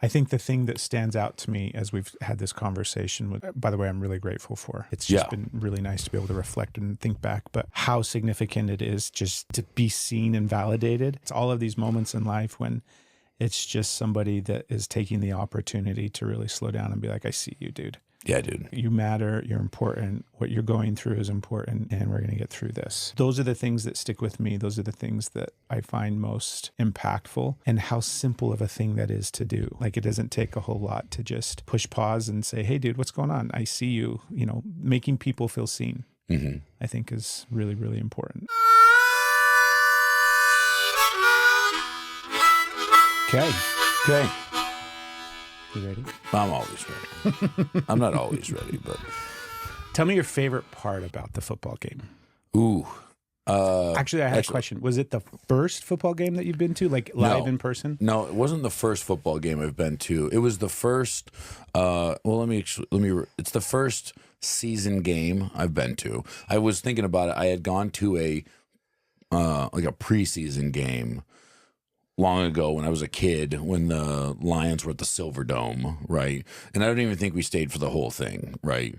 I think the thing that stands out to me as we've had this conversation, by the way, I'm really grateful for. It's just been really nice to be able to reflect and think back, but how significant it is just to be seen and validated. It's all of these moments in life when it's just somebody that is taking the opportunity to really slow down and be like, I see you, dude. Yeah, dude. You matter. You're important. What you're going through is important, and we're going to get through this. Those are the things that stick with me. Those are the things that I find most impactful, and how simple of a thing that is to do. Like, it doesn't take a whole lot to just push pause and say, hey, dude, what's going on? I see you. You know, making people feel seen, I think is really, really important. Okay. You ready? I'm always ready. I'm not always ready, but tell me your favorite part about the football game. Ooh. Actually, I had a question. Was it the first football game that you've been to, like live in person? No, it wasn't the first football game I've been to. It was the first. Well, let me. It's the first season game I've been to. I was thinking about it. I had gone to a preseason game long ago when I was a kid, when the Lions were at the Silver Dome, right? And I don't even think we stayed for the whole thing, right?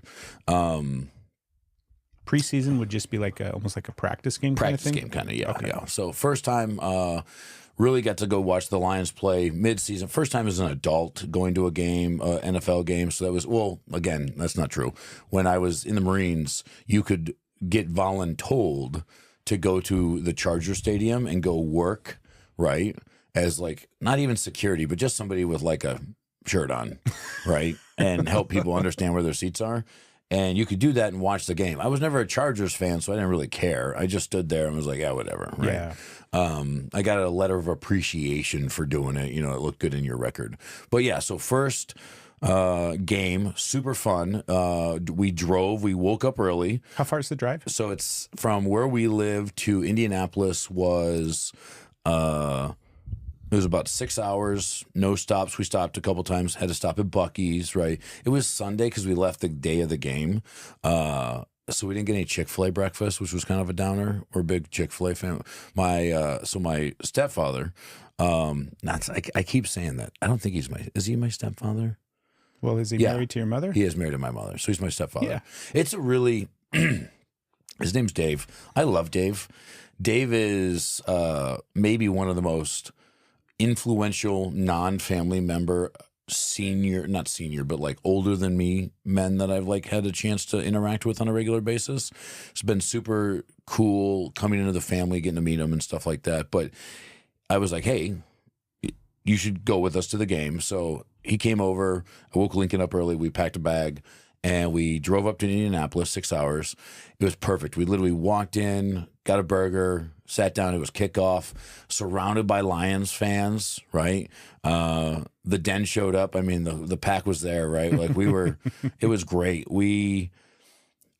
Preseason would just be like almost like a practice game kind of thing? Practice game, kind of, yeah. Okay. Yeah. So first time, really got to go watch the Lions play mid-season. First time as an adult going to a game, NFL game. So that was, well, again, that's not true. When I was in the Marines, you could get voluntold to go to the Charger Stadium and go work, right? As like, not even security, but just somebody with like a shirt on, right? And help people understand where their seats are. And you could do that and watch the game. I was never a Chargers fan, so I didn't really care. I just stood there and was like, yeah, whatever, right? Yeah. I got a letter of appreciation for doing it. You know, it looked good in your record. But yeah, so first game, super fun. We drove, we woke up early. How far is the drive? So it's from where we live to Indianapolis was... it was about 6 hours, no stops. We stopped a couple times, had to stop at Buc-ee's, right? It was Sunday because we left the day of the game. So we didn't get any Chick-fil-A breakfast, which was kind of a downer. We're a big Chick-fil-A fan. So my stepfather, I keep saying that. I don't think is he my stepfather? Well, is he married to your mother? He is married to my mother. So he's my stepfather. Yeah. It's a really, his name's Dave. I love Dave. Dave is maybe one of the most influential non-family member, not senior, but like older than me men that I've like had a chance to interact with on a regular basis. It's been super cool coming into the family, getting to meet him and stuff like that. But I was like, hey, you should go with us to the game. So he came over. I woke Lincoln up early. We packed a bag and we drove up to Indianapolis, 6 hours. It was perfect. We literally walked in, got a burger, sat down. It was kickoff, surrounded by Lions fans, right? The Den showed up. I mean, the pack was there, right? Like it was great. We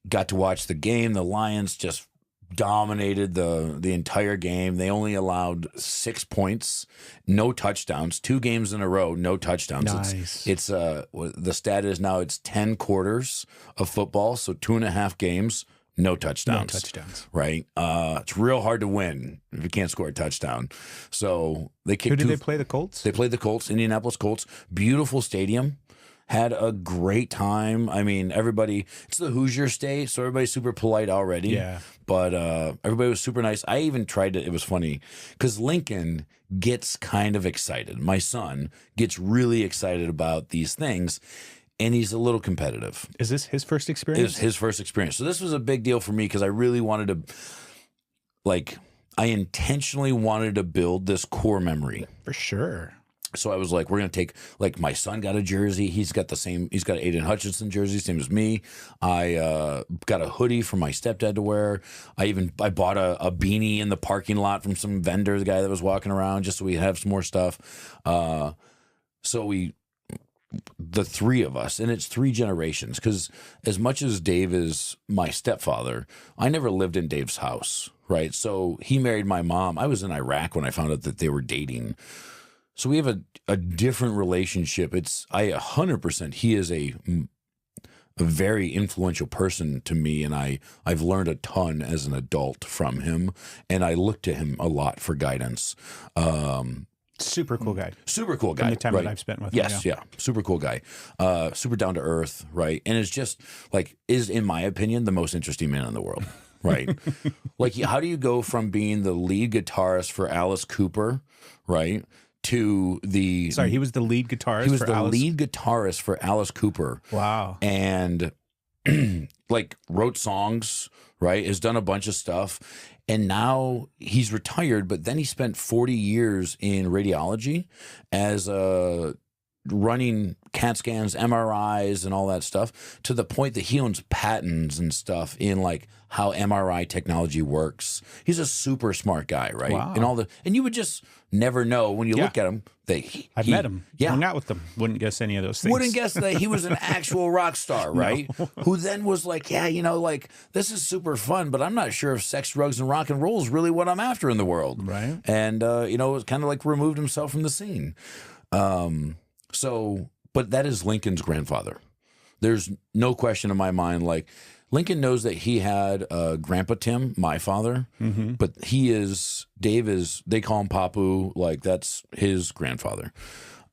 got to watch the game. The Lions just dominated the entire game. They only allowed 6 points, no touchdowns, 2 games in a row, no touchdowns. Nice. It's the stat is now it's 10 quarters of football, so 2.5 games, no touchdowns. No touchdowns. Right? It's real hard to win if you can't score a touchdown. So they kicked. Who did they play? The Colts? They played the Colts, Indianapolis Colts. Beautiful stadium. Had a great time. I mean, it's the Hoosier state, so everybody's super polite already. Yeah. But everybody was super nice. I even tried to, it was funny, because Lincoln gets kind of excited. My son gets really excited about these things, and he's a little competitive. Is this his first experience? It was his first experience. So this was a big deal for me because I really wanted to, I intentionally wanted to build this core memory. For sure. So I was like, we're going to take, my son got a jersey. He's got Aiden Hutchinson jersey, same as me. I got a hoodie for my stepdad to wear. I bought a beanie in the parking lot from some vendor, the guy that was walking around, just so we have some more stuff. The 3 of us, and it's 3 generations, because as much as Dave is my stepfather, I never lived in Dave's house, right? So he married my mom. I was in Iraq when I found out that they were dating. So we have a different relationship. I 100%, he is a very influential person to me, and I've learned a ton as an adult from him, and I look to him a lot for guidance. Super cool guy. Super cool guy. From the time right? that I've spent with him. Yes, yeah. Super cool guy. Super down to earth, right? And is just like, is in my opinion, the most interesting man in the world, right? Like, how do you go from being the lead guitarist for Alice Cooper, right? To the... Sorry, he was the lead guitarist He was for the Alice? lead guitarist for Alice Cooper. Wow. And like wrote songs, right? Has done a bunch of stuff. And now he's retired, but then he spent 40 years in radiology as running CAT scans, MRIs, and all that stuff, to the point that he owns patents and stuff in like how MRI technology works. He's a super smart guy, right? Wow. And you would just never know when you look at him that I've met him. Yeah. Hung out with him. Wouldn't guess any of those things. Wouldn't guess that he was an actual rock star, right? Who then was like, yeah, you know, like, this is super fun, but I'm not sure if sex, drugs, and rock and roll is really what I'm after in the world. Right. And, you know, it was kind of like removed himself from the scene. But that is Lincoln's grandfather. There's no question in my mind. Like, Lincoln knows that he had Grandpa Tim, my father, but Dave is, they call him Papu, like that's his grandfather.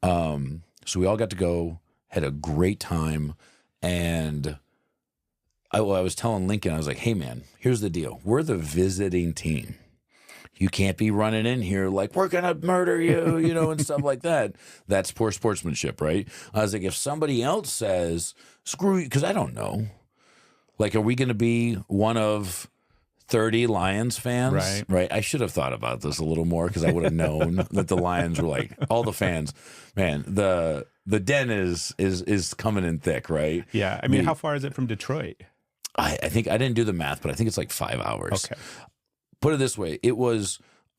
So we all got to go, had a great time. And I was telling Lincoln, I was like, hey man, here's the deal. We're the visiting team. You can't be running in here like, we're going to murder you, you know, and stuff like that. That's poor sportsmanship, right? I was like, if somebody else says, screw you, because I don't know. Like, are we going to be one of 30 Lions fans? Right. I should have thought about this a little more because I would have known that the Lions were like, all the fans, man, the den is coming in thick, right? Yeah. I mean, how far is it from Detroit? I think I didn't do the math, but I think it's like 5 hours. Okay. Put it this way.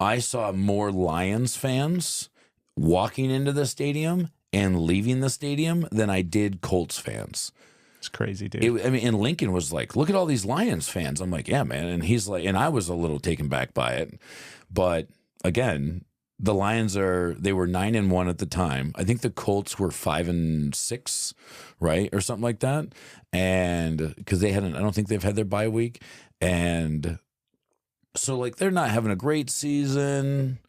I saw more Lions fans walking into the stadium and leaving the stadium than I did Colts fans. It's crazy, dude. And Lincoln was like, look at all these Lions fans. I'm like, yeah, man. And he's like, and I was a little taken back by it. But again, the Lions they were 9-1 at the time. I think the Colts were 5-6, right? Or something like that. And because I don't think they've had their bye week. And so, like, they're not having a great season.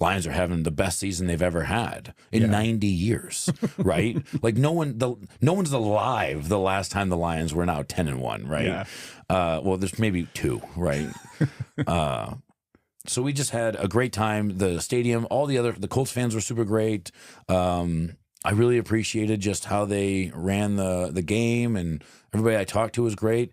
Lions are having the best season they've ever had in 90 years, right? Like, no one's alive the last time the Lions were now 10-1, right? Yeah. Well, there's maybe 2, right? So we just had a great time. The stadium, the Colts fans were super great. I really appreciated just how they ran the game, and everybody I talked to was great.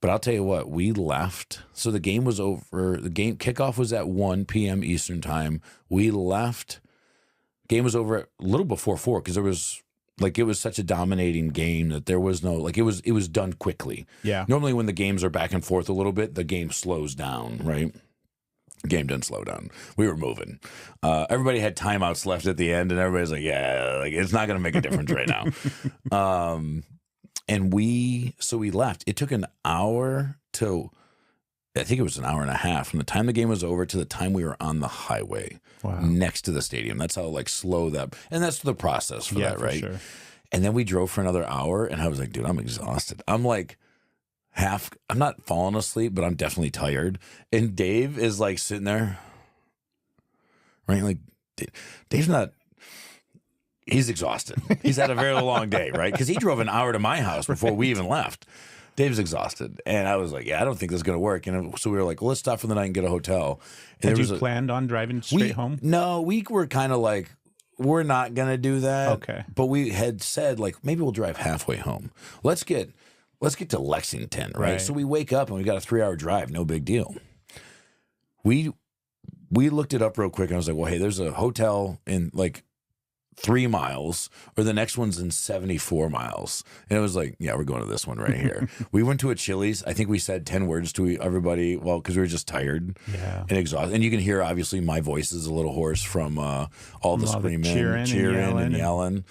But I'll tell you what, we left. So the game was over. The game kickoff was at 1 p.m. Eastern time. We left. Game was over at a little before 4 because it was such a dominating game that there was no, like, it was done quickly. Yeah. Normally when the games are back and forth a little bit, the game slows down, right? The game didn't slow down. We were moving. Everybody had timeouts left at the end, and everybody's like, yeah, like, it's not going to make a difference right now. And we left. It took an hour I think it was an hour and a half from the time the game was over to the time we were on the highway next to the stadium. That's how like slow that, and that's the process for that, right? Sure. And then we drove for another hour, and I was like, dude, I'm exhausted. I'm like I'm not falling asleep, but I'm definitely tired. And Dave is like sitting there, right? Like, Dave's not. He's exhausted. He's had a very long day, right? Because he drove an hour to my house before we even left. Dave's exhausted. And I was like, yeah, I don't think this is going to work. And so we were like, well, let's stop for the night and get a hotel. And Had you planned on driving straight home? No, we were kind of like, we're not going to do that. Okay. But we had said, like, maybe we'll drive halfway home. Let's get to Lexington, right? So we wake up and we got a 3-hour drive. No big deal. We looked it up real quick, and I was like, well, hey, there's a hotel in, like, 3 miles, or the next one's in 74 miles. And it was like, yeah, we're going to this one right here. We went to a Chili's. I think we said 10 words to everybody. Well, because we were just tired and exhausted. And you can hear, obviously, my voice is a little hoarse from all the screaming, cheering and yelling.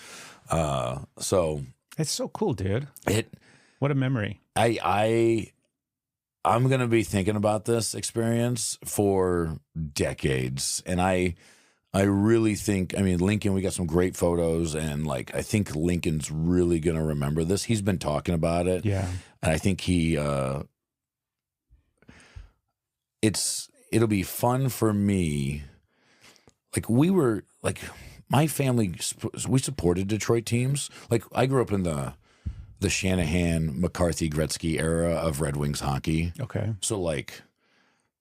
So it's so cool, dude. What a memory. I'm going to be thinking about this experience for decades. And I really think, Lincoln, we got some great photos, and like, I think Lincoln's really going to remember this. He's been talking about it. Yeah. And I think it'll be fun for me. Like, we were like my family, we supported Detroit teams. Like I grew up in the Shanahan, McCarthy, Gretzky era of Red Wings hockey. Okay. So like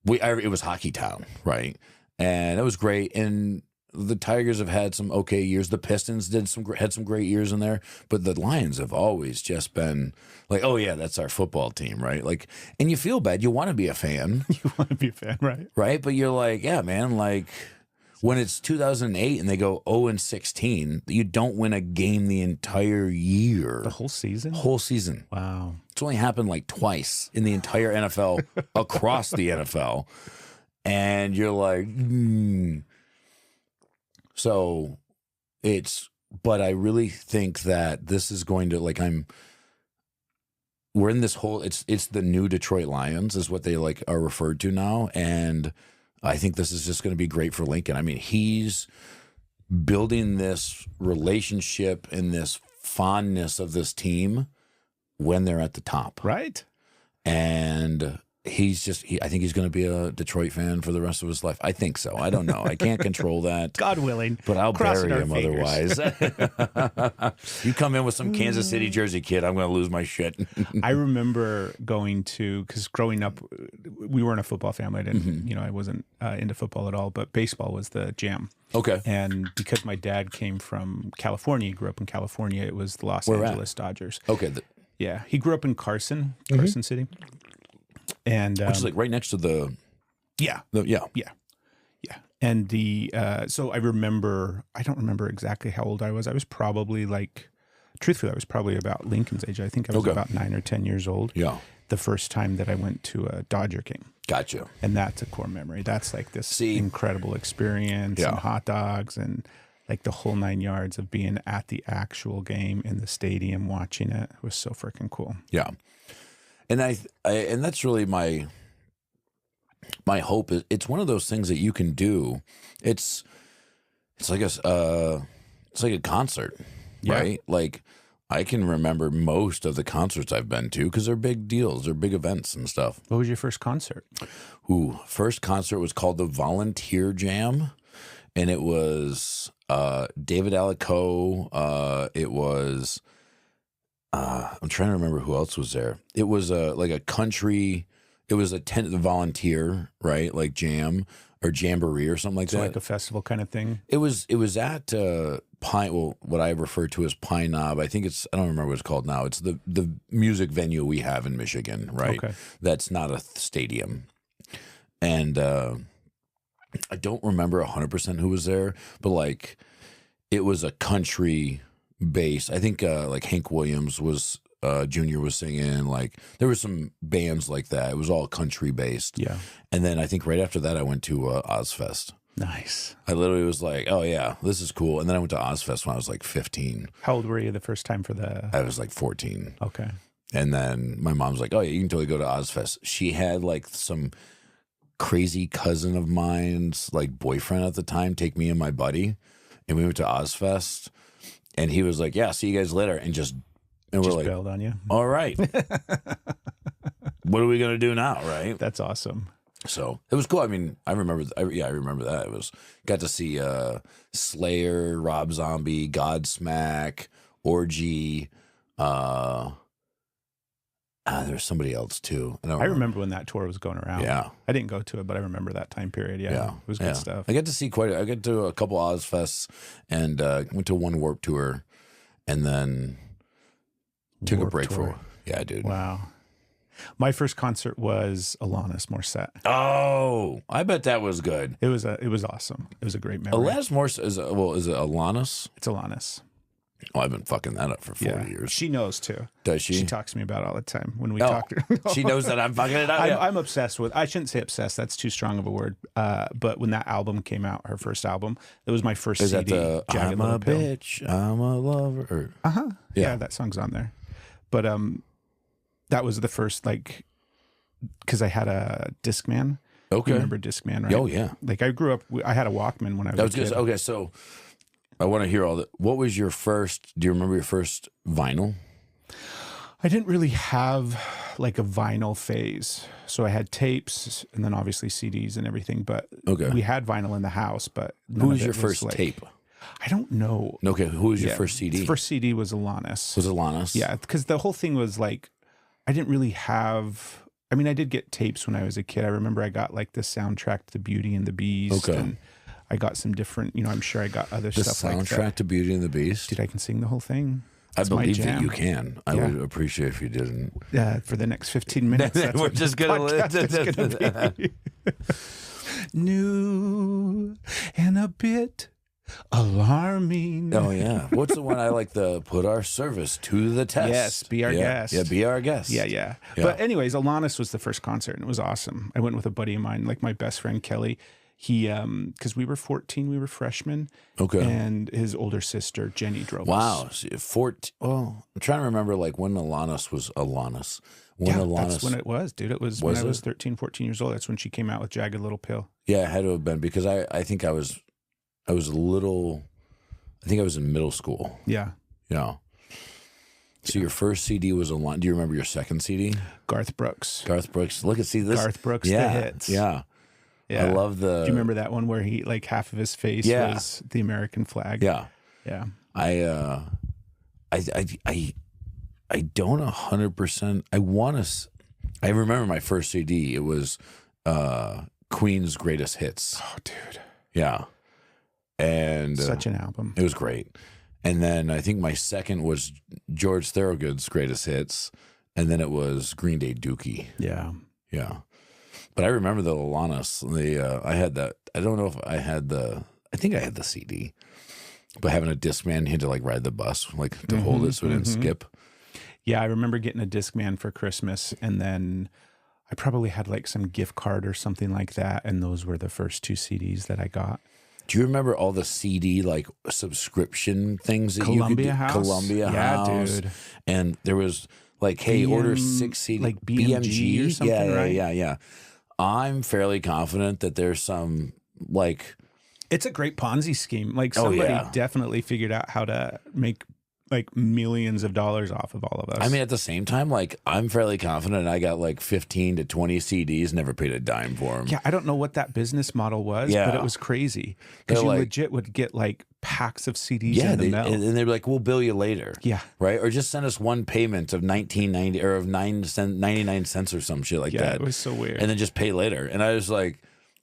it was hockey town, right? And it was great. And the Tigers have had some okay years. The Pistons had some great years in there, but the Lions have always just been like, oh yeah, that's our football team, right? Like, and you feel bad. You want to be a fan, You want to be a fan, right? right? But you're like, yeah, man. Like when it's 2008 and they go 0-16, you don't win a game the entire year, The whole season. whole season. Wow. It's only happened like twice in the entire NFL across the NFL, and you're like. So but I really think that this is going to we're in this whole, it's the new Detroit Lions is what they like are referred to now. And I think this is just going to be great for Lincoln. I mean, he's building this relationship and this fondness of this team when they're at the top. Right. And I think he's going to be a Detroit fan for the rest of his life. I think so. I don't know. I can't control that. God willing. But I'll Crossing bury our him fingers. otherwise. You come in with some Kansas City jersey kid, I'm going to lose my shit. I remember going to, because growing up, we weren't a football family. I didn't, I wasn't into football at all, but baseball was the jam. Okay. And because my dad came from California, he grew up in California, it was the Los Angeles Dodgers. Okay. Yeah. He grew up in Carson City. And Which is like right next to the. Yeah. Yeah. And so I don't remember exactly how old I was. I was probably truthfully, I was probably about Lincoln's age. I think I was about 9 or 10 years old. Yeah. The first time that I went to a Dodger game. Gotcha. And that's a core memory. That's like this incredible experience and hot dogs and like the whole 9 yards of being at the actual game in the stadium watching it. It was so freaking cool. Yeah. And and that's really my hope is it's one of those things that you can do. It's like a concert, right? Like I can remember most of the concerts I've been to because they're big deals, they're big events and stuff. What was your first concert? First concert was called the Volunteer Jam, and it was David Alico. It was. I'm trying to remember who else was there. It was like a country. It was the volunteer, right? Like jam or jamboree or something like that. Like a festival kind of thing. It was at Pine. Well, what I refer to as Pine Knob. I think I don't remember what it's called now. It's the music venue we have in Michigan, right? Okay. That's not a stadium, and I don't remember 100% who was there, but like it was a country. Bass. I think like Hank Williams was Jr. was singing. Like there were some bands like that. It was all country based. Yeah. And then I think right after that I went to Ozfest. Nice. I literally was like, oh yeah, this is cool. And then I went to Ozfest when I was like 15. How old were you the first time for the? I was like 14. Okay. And then my mom's like, oh yeah, you can totally go to Ozfest. She had like some crazy cousin of mine's like boyfriend at the time take me and my buddy, and we went to Ozfest. And he was like, yeah, see you guys later. And we're like, bailed on you. All right. What are we going to do now? Right. That's awesome. So it was cool. I mean, I remember that. Got to see Slayer, Rob Zombie, Godsmack, Orgy. There's somebody else too. I remember when that tour was going around. Yeah. I didn't go to it, but I remember that time period. Yeah. It was good stuff. I got to see I got to a couple Ozfests and went to one Warped Tour and then took a break for. Yeah, dude. Wow. My first concert was Alanis Morissette. Oh, I bet that was good. It was awesome. It was a great memory. Alanis Morissette is it Alanis? It's Alanis. Oh, I've been fucking that up for 40 years. She knows too. Does she? She talks to me about it all the time when we talk to her. She knows that I'm fucking it up. I'm obsessed with. I shouldn't say obsessed. That's too strong of a word. But when that album came out, her first album, it was my first CD. Is that the I'm a bitch, I'm a lover? Yeah, that song's on there. But that was the first because I had a Discman. Okay. You remember Discman, right? Oh yeah. Like I grew up. I had a Walkman when I was a kid. Okay, so. I want to hear all that. What was your first? Do you remember your first vinyl? I didn't really have like a vinyl phase. So I had tapes and then obviously CDs and everything, but Okay. we had vinyl in the house, but Who was your first tape? I don't know. Okay, who was your first CD? The first CD was Alanis. Was Alanis? Yeah, because the whole thing was like, I didn't really have, I mean, I did get tapes when I was a kid. I remember I got like the soundtrack to Beauty and the Beast. Okay. And I got some different, I'm sure I got other stuff like that. The soundtrack to Beauty and the Beast? Dude, I can sing the whole thing. I believe that you can. I would appreciate if you didn't. For the next 15 minutes, that's we're just going to be. New and a bit alarming. Oh, yeah. What's the one I like? The put our service to the test. Yes, be our guest. Yeah, be our guest. Yeah. But anyways, Alanis was the first concert, and it was awesome. I went with a buddy of mine, like my best friend, Kelly. He, because we were 14, we were freshmen. Okay. And his older sister, Jenny, drove us. Wow. So 14. Well, I'm trying to remember like when Alanis was Alanis. That's when it was, dude. It was when I was 13, 14 years old. That's when she came out with Jagged Little Pill. Yeah, it had to have been because I think I was a little, I think I was in middle school. Yeah. Yeah. So your first CD was Alanis. Do you remember your second CD? Garth Brooks. Look at, see this. Garth Brooks, the hits. Yeah. I love the. Do you remember that one where he like half of his face was the American flag? Yeah. Yeah. I don't 100%. I remember my first CD. It was Queen's Greatest Hits. Oh, dude. Yeah. And such an album. It was great. And then I think my second was George Thorogood's Greatest Hits, and then it was Green Day Dookie. Yeah. Yeah. But I remember the Alanis. I had that. I don't know if I had the. I think I had the CD. But having a Discman, you had to like ride the bus, like to hold it so it didn't skip. Yeah, I remember getting a Discman for Christmas, and then I probably had like some gift card or something like that, and those were the first 2 CDs that I got. Do you remember all the CD like subscription things that Columbia you could do? House? Columbia House. Yeah, dude. And there was like, hey, order 6 CD. Like BMG or something, right? Yeah. I'm fairly confident that there's some like... It's a great Ponzi scheme. Like somebody definitely figured out how to make like millions of dollars off of all of us. I mean, at the same time, like I'm fairly confident I got like 15 to 20 CDs, never paid a dime for them. Yeah, I don't know what that business model was, but it was crazy. Because you legit would get like packs of CDs in the mail. And they'd be like, we'll bill you later. Yeah. Right? Or just send us one payment of $19.90 or of 99 cents or some shit like that. Yeah, it was so weird. And then just pay later. And I was like,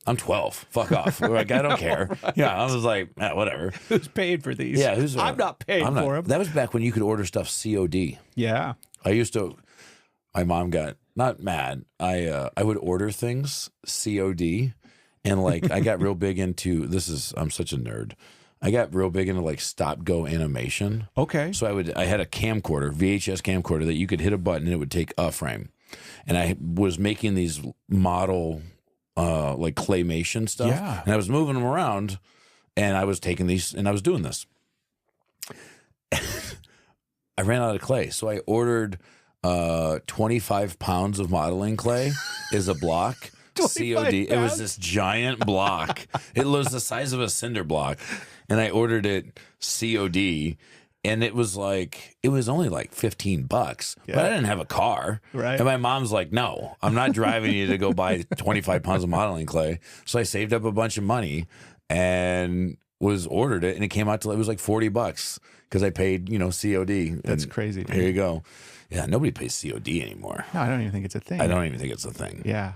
I'm 12. Fuck off. Like, I don't care. Right? Yeah, I was like, whatever. Who's paid for these? Yeah, I'm not paying for them. That was back when you could order stuff COD. Yeah. My mom got not mad. I would order things COD, and like I got real big into I'm such a nerd. I got real big into like stop go animation. Okay. So I had a camcorder, VHS camcorder that you could hit a button and it would take a frame, and I was making these model. Like claymation stuff. Yeah. And I was moving them around and I was taking these and I was doing this. I ran out of clay. So I ordered 25 pounds of modeling clay as a block. COD. Pounds? It was this giant block. It was the size of a cinder block. And I ordered it COD. And it was only like $15, but I didn't have a car. Right. And my mom's like, no, I'm not driving you to go buy 25 pounds of modeling clay. So I saved up a bunch of money and ordered it. And it came out to, it was like $40 because I paid, COD. That's crazy. Dude. Here you go. Yeah. Nobody pays COD anymore. No, I don't even think it's a thing. I don't even think it's a thing. Yeah.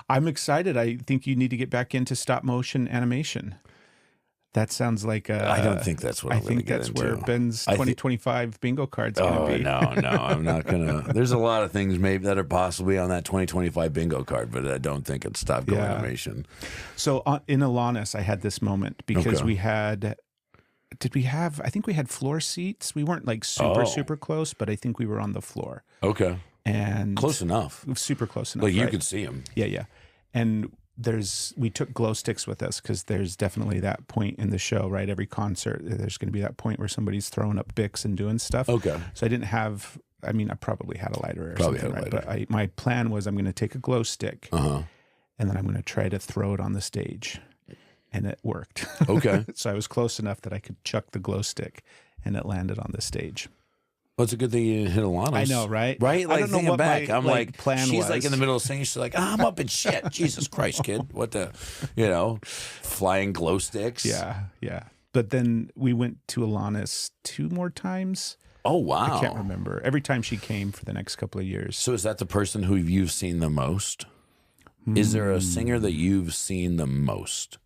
I'm excited. I think you need to get back into stop motion animation. That sounds like I don't think that's what I'm going to get into. I think that's where Ben's 2025 bingo card's going to be. No, I'm not going to. There's a lot of things maybe that are possibly on that 2025 bingo card, but I don't think it's stop go animation. So in Alanis, I had this moment because we had, I think we had floor seats. We weren't like super close, but I think we were on the floor. Okay. And close enough. Super close enough. Like you could see them. Yeah. And we took glow sticks with us because there's definitely that point in the show, right? Every concert, there's going to be that point where somebody's throwing up Bics and doing stuff. Okay. So I didn't have, I probably had a lighter or something, right? But my plan was I'm going to take a glow stick and then I'm going to try to throw it on the stage. And it worked. Okay. So I was close enough that I could chuck the glow stick and it landed on the stage. Well, it's a good thing you didn't hit Alana. I know, right? Right? Like, I don't know thinking what back, my I'm like, plan she's was. like in the middle of singing. She's like, I'm up in shit. Jesus Christ, kid. What the, flying glow sticks. Yeah. But then we went to Alana's 2 more times. Oh, wow. I can't remember. Every time she came for the next couple of years. So is that the person who you've seen the most? Is there a singer that you've seen the most?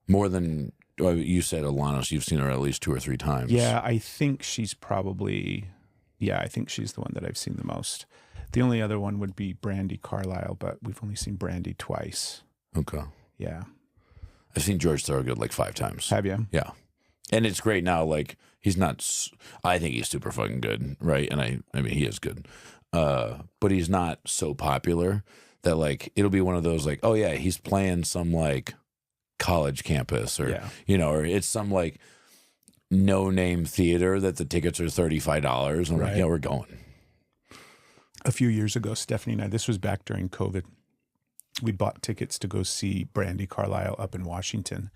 More than, well, you said Alana, so you've seen her at least 2 or 3 times. Yeah, I think she's probably, I think she's the one that I've seen the most. The only other one would be Brandy Carlisle, but we've only seen Brandy twice. Okay. Yeah. I've seen George Thorogood like 5 times. Have you? Yeah. And it's great now. Like, he's not, I think he's super fucking good, right? And I mean, he is good. But he's not so popular that, like, it'll be one of those, like, oh, yeah, he's playing some, like, college campus or, or it's some, like, no-name theater that the tickets are $35. I'm like, yeah, we're going. A few years ago, Stephanie and I, this was back during COVID, we bought tickets to go see Brandy Carlisle up in Washington.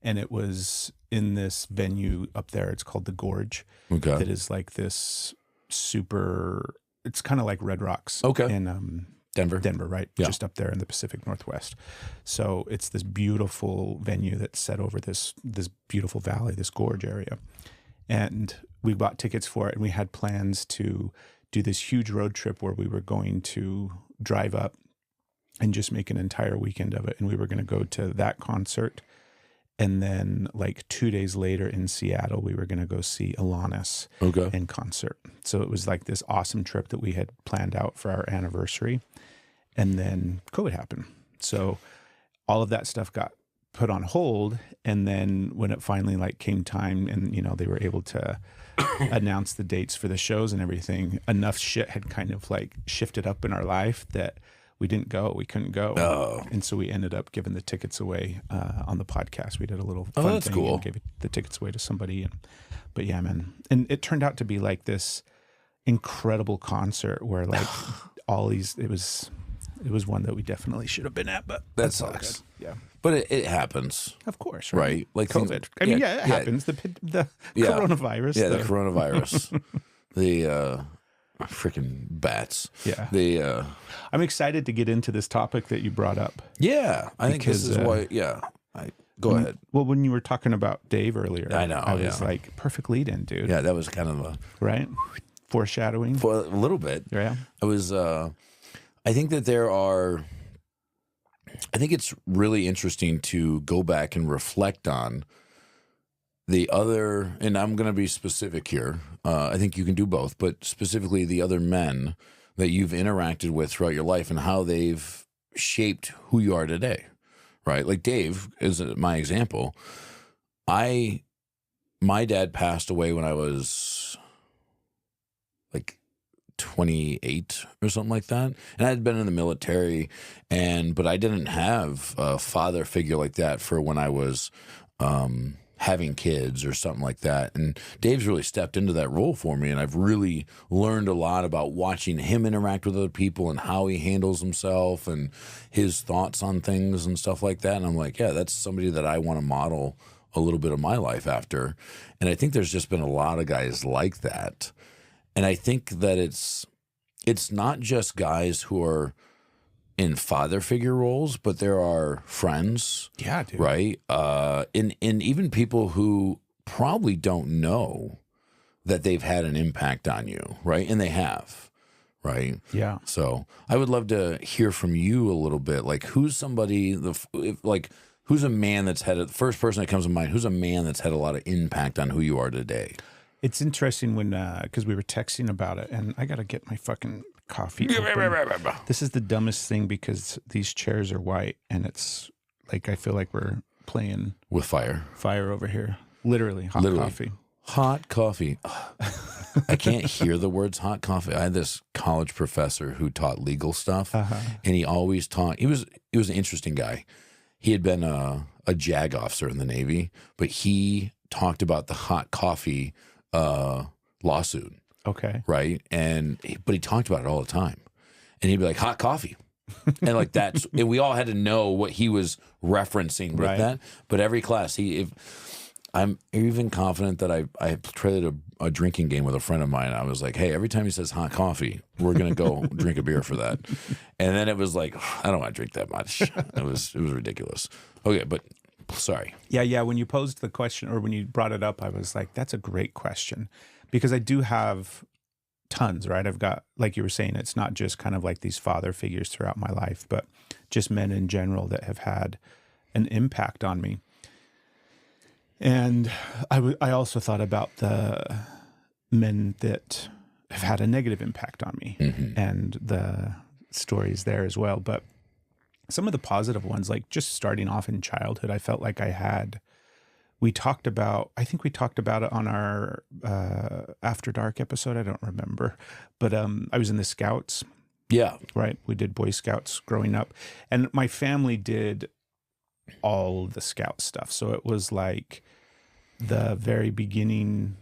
And it was in this venue up there. It's called the Gorge. Okay. That is like this super, it's kind of like Red Rocks. Okay. In Denver, right? Yeah. Just up there in the Pacific Northwest. So it's this beautiful venue that's set over this beautiful valley, this gorge area. And we bought tickets for it, and we had plans to do this huge road trip where we were going to drive up and just make an entire weekend of it. And we were going to go to that concert. And then like 2 days later in Seattle, we were going to go see Alanis in concert. So it was like this awesome trip that we had planned out for our anniversary. And then COVID happened. So all of that stuff got put on hold. And then when it finally like came time and, they were able to announce the dates for the shows and everything, enough shit had kind of like shifted up in our life that we didn't go. We couldn't go. Oh. And so we ended up giving the tickets away on the podcast. We did a little fun thing cool. and gave the tickets away to somebody. But yeah, man. And it turned out to be like this incredible concert where like all these, it was one that we definitely should have been at, but that that's all sucks. good. Yeah. But it happens. Of course. Right? Like COVID. I mean, it happens. The coronavirus. Yeah, the coronavirus. The freaking bats. Yeah. I'm excited to get into this topic that you brought up. Yeah. I think this is why, go ahead. Well, when you were talking about Dave earlier, I know. I was like, perfect lead in, dude. Yeah, that was kind of a... Right? Foreshadowing. For a little bit. Yeah. I think that I think it's really interesting to go back and reflect on the other, and I'm going to be specific here. I think you can do both, but specifically the other men that you've interacted with throughout your life and how they've shaped who you are today, right? Like Dave is my example. My dad passed away when I was like 28 or something like that. And I had been in the military, but I didn't have a father figure like that for when I was having kids or something like that. And Dave's really stepped into that role for me. And I've really learned a lot about watching him interact with other people and how he handles himself and his thoughts on things and stuff like that. And I'm like, yeah, that's somebody that I want to model a little bit of my life after. And I think there's just been a lot of guys like that. And I think that it's not just guys who are in father figure roles, but there are friends, yeah, dude. Right? And even people who probably don't know that they've had an impact on you, right? And they have, right? Yeah. So I would love to hear from you a little bit. Like, who's somebody, who's a man that's had, the first person that comes to mind, who's a man that's had a lot of impact on who you are today? It's interesting when, because we were texting about it, and I got to get my fucking coffee. This is the dumbest thing because these chairs are white, and it's like I feel like we're playing with fire over here. Literally, coffee. Hot coffee. I can't hear the words hot coffee. I had this college professor who taught legal stuff, and he always taught. He was an interesting guy. He had been a JAG officer in the Navy, but he talked about the hot coffee lawsuit. Okay. Right. But he talked about it all the time. And he'd be like, hot coffee. And like and we all had to know what he was referencing with that. But every class, I'm even confident that I traded a drinking game with a friend of mine. I was like, hey, every time he says hot coffee, we're going to go drink a beer for that. And then it was like, I don't want to drink that much. It was ridiculous. Okay, but sorry. Yeah. When you posed the question or when you brought it up, I was like, that's a great question because I do have tons, right? I've got, like you were saying, it's not just kind of like these father figures throughout my life, but just men in general that have had an impact on me. And I also thought about the men that have had a negative impact on me and the stories there as well. But some of the positive ones, like just starting off in childhood, I felt like I think we talked about it on our After Dark episode. I don't remember. But I was in the Scouts. Yeah. Right. We did Boy Scouts growing up. And my family did all of the Scout stuff. So it was like the very beginning.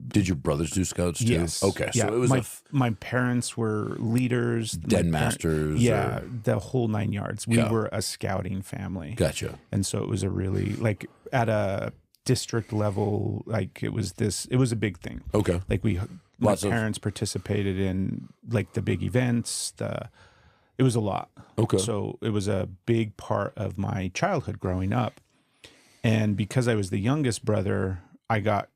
Did your brothers do Scouts too? Yes. Okay. Yeah. So it was my parents were leaders. Den masters. Yeah. The whole 9 yards. We were a scouting family. Gotcha. And so it was a really, like at a district level, like it was a big thing. Okay. Like my parents participated in like the big events, it was a lot. Okay. So it was a big part of my childhood growing up. And because I was the youngest brother, I got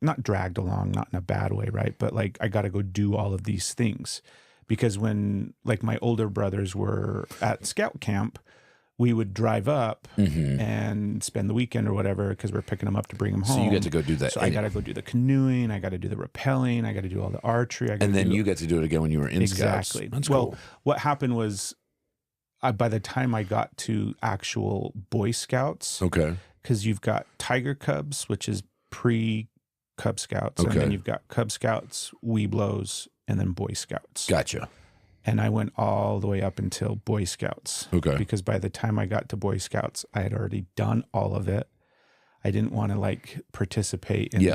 not dragged along, not in a bad way, right? But like I got to go do all of these things because when like my older brothers were at scout camp, we would drive up and spend the weekend or whatever because we're picking them up to bring them home. So you get to go do that. So I got to go do the canoeing. I got to do the rappelling. I got to do all the archery. And then you get to do it again when you were in Scouts. Exactly. That's well, cool. what happened was by the time I got to actual Boy Scouts, Okay. because you've got Tiger Cubs, which is pre-Cub Scouts, and then you've got Cub Scouts, Weeblos, and then Boy Scouts. Gotcha. And I went all the way up until Boy Scouts. Okay. Because by the time I got to Boy Scouts, I had already done all of it. I didn't want to like participate in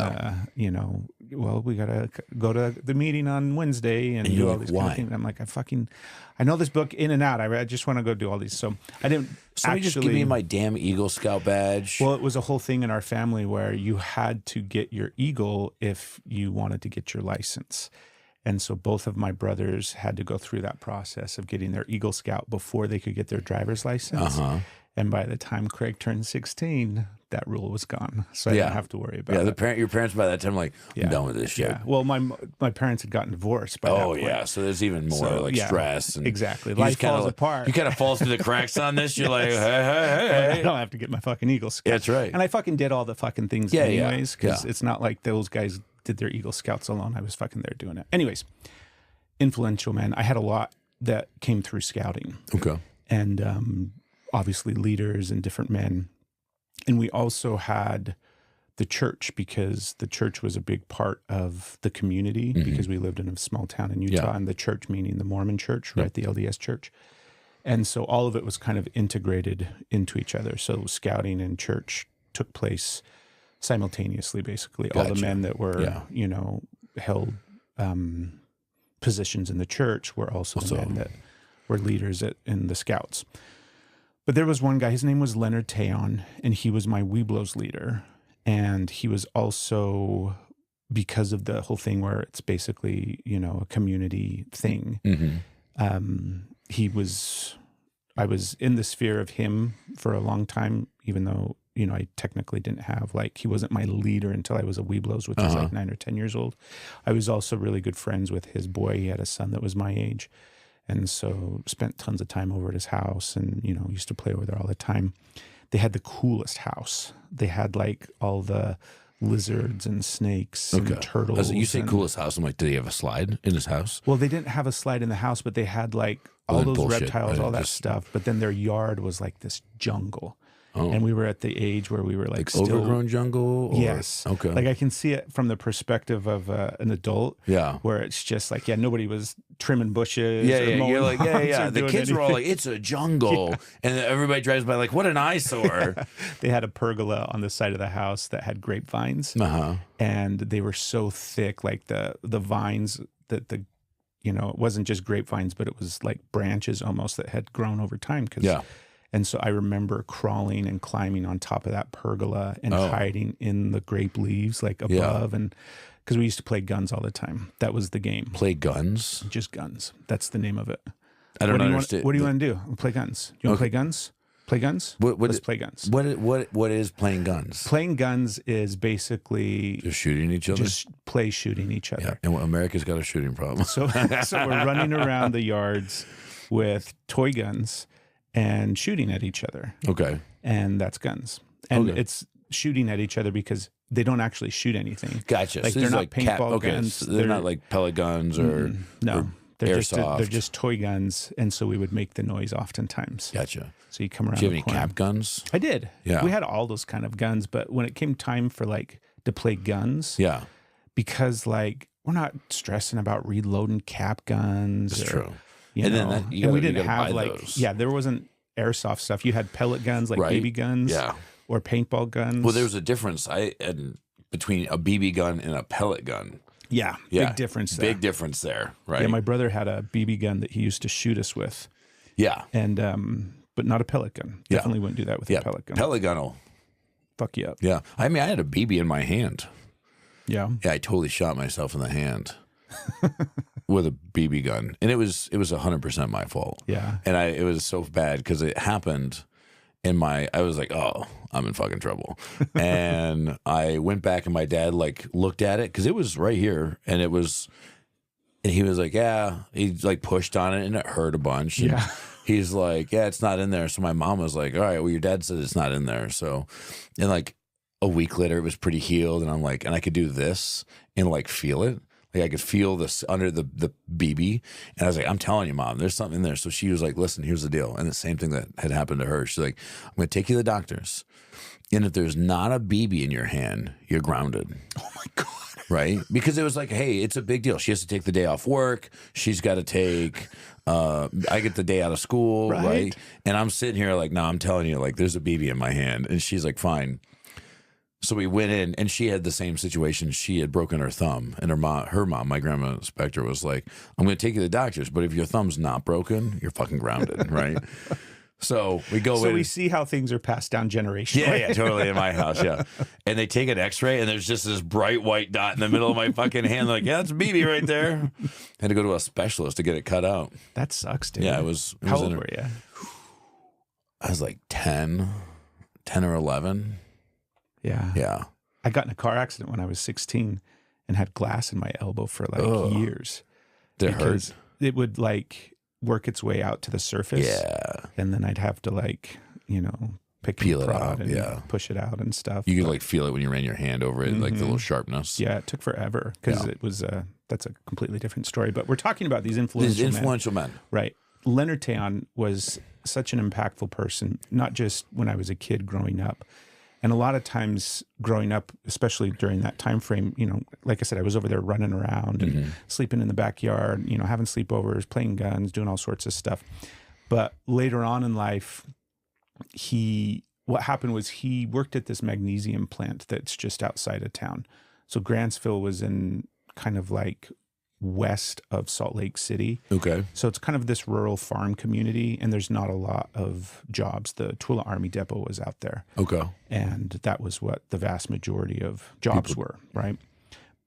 well, we got to go to the meeting on Wednesday and do all these kind of things. I'm like, I know this book in and out. I just want to go do all these. So I didn't Somebody just give me my damn Eagle Scout badge. Well, it was a whole thing in our family where you had to get your Eagle if you wanted to get your license. And so both of my brothers had to go through that process of getting their Eagle Scout before they could get their driver's license. And by the time Craig turned 16, that rule was gone. So I didn't have to worry about it. Yeah, your parents by that time like, I'm done with this shit. Yeah. Well, my parents had gotten divorced by that point. Oh, yeah. So there's even more stress. And exactly. Life falls apart. You kind of falls through the cracks on this. You're like, hey. I don't have to get my fucking Eagle Scout. That's right. And I fucking did all the fucking things anyways, because it's not like those guys did their Eagle Scouts alone. I was fucking there doing it. Anyways, influential men. I had a lot that came through scouting. Okay. And obviously leaders and different men. And we also had the church because the church was a big part of the community because we lived in a small town in Utah and the church meaning the Mormon church, right? The LDS church. And so all of it was kind of integrated into each other. So scouting and church took place simultaneously, basically. All the men that were, held positions in the church were also the men that were leaders in the Scouts. But there was one guy, his name was Leonard Teon, and he was my Weeblos leader. And he was also, because of the whole thing where it's basically, a community thing, I was in the sphere of him for a long time, even though, I technically didn't have, he wasn't my leader until I was a Weeblos, which was like 9 or 10 years old. I was also really good friends with his boy. He had a son that was my age. And so spent tons of time over at his house and, used to play over there all the time. They had the coolest house. They had all the lizards and snakes and turtles. You say coolest house. I'm like, did he have a slide in his house? Well, they didn't have a slide in the house, but they had all those reptiles, all that stuff. But then their yard was like this jungle. Oh. And we were at the age where we were still overgrown jungle? Yes. Okay. I can see it from the perspective of an adult. Yeah. Where it's just nobody was trimming bushes. Yeah. Or mowing You're like, lawns The kids were all like, it's a jungle. Yeah. And everybody drives by like, what an eyesore. They had a pergola on the side of the house that had grapevines. And they were so thick, the vines that it wasn't just grapevines, but it was like branches almost that had grown over time. And so I remember crawling and climbing on top of that pergola and hiding in the grape leaves like above. And because we used to play guns all the time. That was the game. Play guns? Just guns. That's the name of it. I don't understand. What do you want to do? Play guns. You want to play guns? Play guns? Let's play guns. What is playing guns? Playing guns is basically just shooting each other. Just shooting each other. Yeah. And America's got a shooting problem. So we're running around the yards with toy guns and shooting at each other. Okay. And that's guns. And it's shooting at each other because they don't actually shoot anything. Gotcha. Like so they're not paintball guns. So they're not like pellet guns or no. Or they're airsoft. They're just toy guns, and so we would make the noise oftentimes. Gotcha. So you come around. Do you have any cap guns? I did. Yeah. We had all those kind of guns, but when it came time for like to play guns, because like we're not stressing about reloading cap guns. That's true. You know, then we didn't have like those. there wasn't airsoft stuff. You had pellet guns like BB guns, or paintball guns. Well, there was a difference between a BB gun and a pellet gun. Yeah, big difference there. Big difference there, right? Yeah, my brother had a BB gun that he used to shoot us with. Yeah. And but not a pellet gun. Definitely wouldn't do that with a pellet gun. Pellet gun will fuck you up. Yeah. I mean, I had a BB in my hand. Yeah. Yeah, I totally shot myself in the hand with a BB gun. And it was 100% my fault. Yeah. And it was so bad because it happened I was like, oh, I'm in fucking trouble. And I went back and my dad like looked at it because it was right here and he was like, yeah, he like pushed on it and it hurt a bunch. And he's like, yeah, it's not in there. So my mom was like, all right, well, your dad said it's not in there. So, and like a week later, it was pretty healed. And I'm like, and I could do this and like feel it. Like I could feel this under the BB. And I was like, I'm telling you, Mom, there's something in there. So she was like, listen, here's the deal. And the same thing that had happened to her. She's like, I'm going to take you to the doctors. And if there's not a BB in your hand, you're grounded. Oh my God. Right? Because it was like, hey, it's a big deal. She has to take the day off work. She's got to take, I get the day out of school. Right? And I'm sitting here like, no, I'm telling you, like, there's a BB in my hand. And she's like, fine. So we went in, and she had the same situation. She had broken her thumb, and her mom, my grandma Spector, was like, I'm going to take you to the doctors, but if your thumb's not broken, you're fucking grounded, right? So we go in. So we see how things are passed down generationally. Yeah, totally, in my house, And they take an x-ray, and there's just this bright white dot in the middle of my fucking hand. Like, yeah, that's a BB right there. Had to go to a specialist to get it cut out. That sucks, dude. Yeah, it was how old were you? I was like 10 or 11. Yeah. I got in a car accident when I was 16 and had glass in my elbow for like years. Did it hurt? It would like work its way out to the surface. Yeah. And then I'd have to like, peel it out and push it out and stuff. You could like feel it when you ran your hand over it, like the little sharpness. Yeah, it took forever because it was that's a completely different story. But we're talking about these influential men. Right. Leonard Teon was such an impactful person, not just when I was a kid growing up. And a lot of times growing up, especially during that time frame, like I said, I was over there running around and sleeping in the backyard, having sleepovers, playing guns, doing all sorts of stuff. But later on in life, what happened was he worked at this magnesium plant that's just outside of town. So Grantsville was in kind of like west of Salt Lake City. Okay. So it's kind of this rural farm community, and there's not a lot of jobs. The Tooele Army Depot was out there. Okay. And that was what the vast majority of jobs were, right?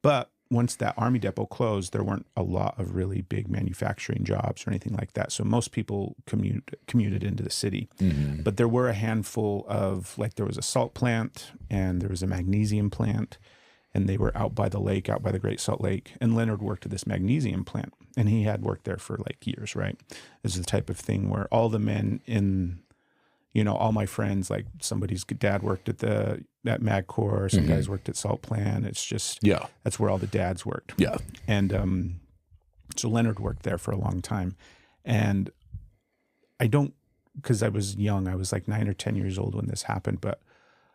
But once that Army Depot closed, there weren't a lot of really big manufacturing jobs or anything like that. So most people commuted into the city. Mm-hmm. But there were a handful of, like there was a salt plant and there was a magnesium plant, and they were out by the lake, out by the Great Salt Lake. And Leonard worked at this magnesium plant, and he had worked there for like years, right? This is the type of thing where all the men in, all my friends, like somebody's dad worked at MagCorp, some guys worked at Salt Plant. It's just, that's where all the dads worked. Yeah. And so Leonard worked there for a long time. And because I was young, I was like 9 or 10 years old when this happened,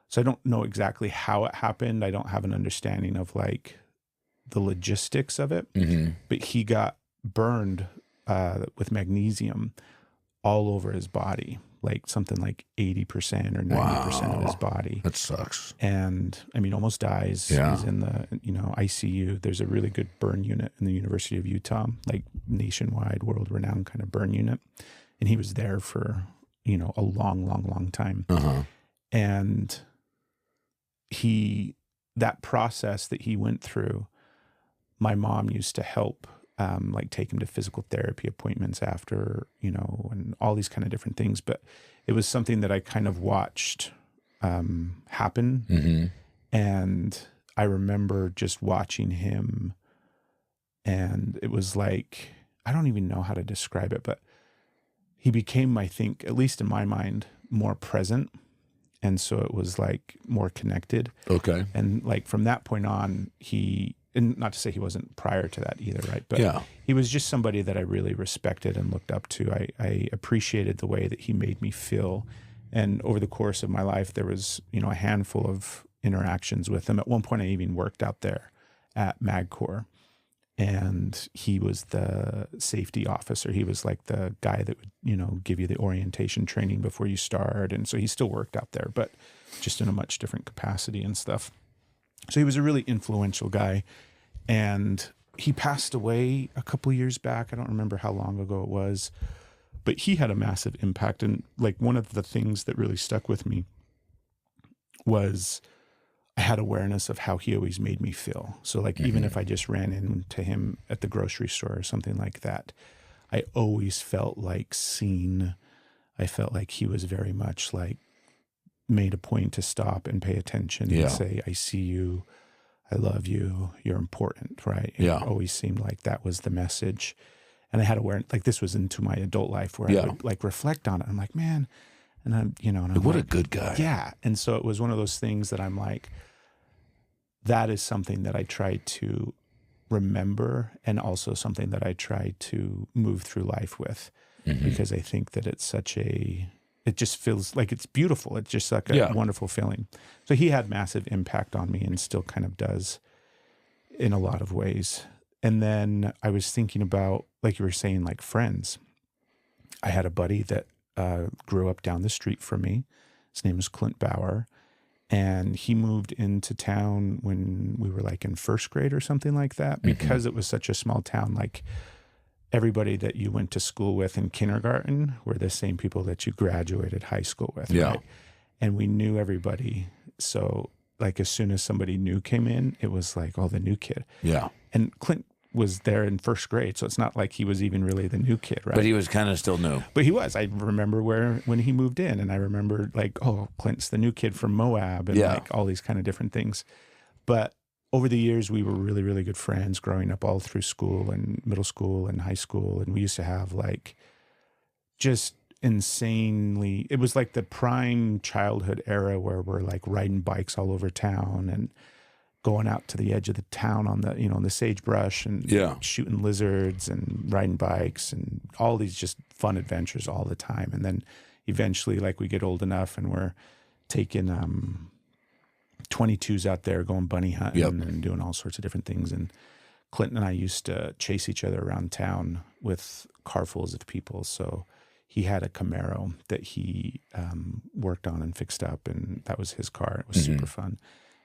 so I don't know exactly how it happened. I don't have an understanding of like the logistics of it, but he got burned with magnesium all over his body, like something like 80% or 90% of his body. That sucks. And I mean, almost dies. Yeah. He's in the, ICU. There's a really good burn unit in the University of Utah, like nationwide, world renowned kind of burn unit. And he was there for a long, long, long time. Uh-huh. And that process that he went through, my mom used to help, like take him to physical therapy appointments after, and all these kind of different things. But it was something that I kind of watched happen. Mm-hmm. And I remember just watching him, and it was like, I don't even know how to describe it, but he became, I think, at least in my mind, more present. And so it was like more connected. Okay. And like from that point on, and not to say he wasn't prior to that either, right? But he was just somebody that I really respected and looked up to. I appreciated the way that he made me feel. And over the course of my life, there was, a handful of interactions with him. At one point, I even worked out there at MagCorps, and he was the safety officer. He was like the guy that would, give you the orientation training before you start. And so he still worked out there, but just in a much different capacity and stuff. So he was a really influential guy, and he passed away a couple years back. I don't remember how long ago it was, but he had a massive impact. And like one of the things that really stuck with me was I had awareness of how he always made me feel. So like, even if I just ran into him at the grocery store or something like that, I always felt like seen. I felt like he was very much like made a point to stop and pay attention and say, I see you, I love you, you're important, right? And it always seemed like that was the message. And I had awareness, like this was into my adult life where I would like reflect on it. I'm like, man, and I'm, and I'm what like, a good guy. Yeah. And so it was one of those things that I'm like, that is something that I try to remember, and also something that I try to move through life with, because I think that it's it just feels like it's beautiful. It's just like a wonderful feeling. So he had massive impact on me, and still kind of does in a lot of ways. And then I was thinking about, like you were saying, like friends. I had a buddy that grew up down the street from me. His name is Clint Bauer. And he moved into town when we were like in first grade or something like that, because it was such a small town. Like everybody that you went to school with in kindergarten were the same people that you graduated high school with. Right? And we knew everybody. So like as soon as somebody new came in, it was like, oh, the new kid. Yeah. And Clint was there in first grade, so it's not like he was even really the new kid, right? But he was kind of still new. But he was. I remember when he moved in, and I remember like, oh, Clint's the new kid from Moab, and like all these kind of different things. But over the years, we were really, really good friends growing up all through school and middle school and high school. And we used to have like just insanely, it was like the prime childhood era where we're like riding bikes all over town and going out to the edge of the town on the, in the sagebrush and shooting lizards and riding bikes and all these just fun adventures all the time. And then eventually, like, we get old enough and we're taking 22s out there going bunny hunting and doing all sorts of different things. And Clinton and I used to chase each other around town with carfuls of people. So he had a Camaro that he worked on and fixed up, and that was his car. It was super fun.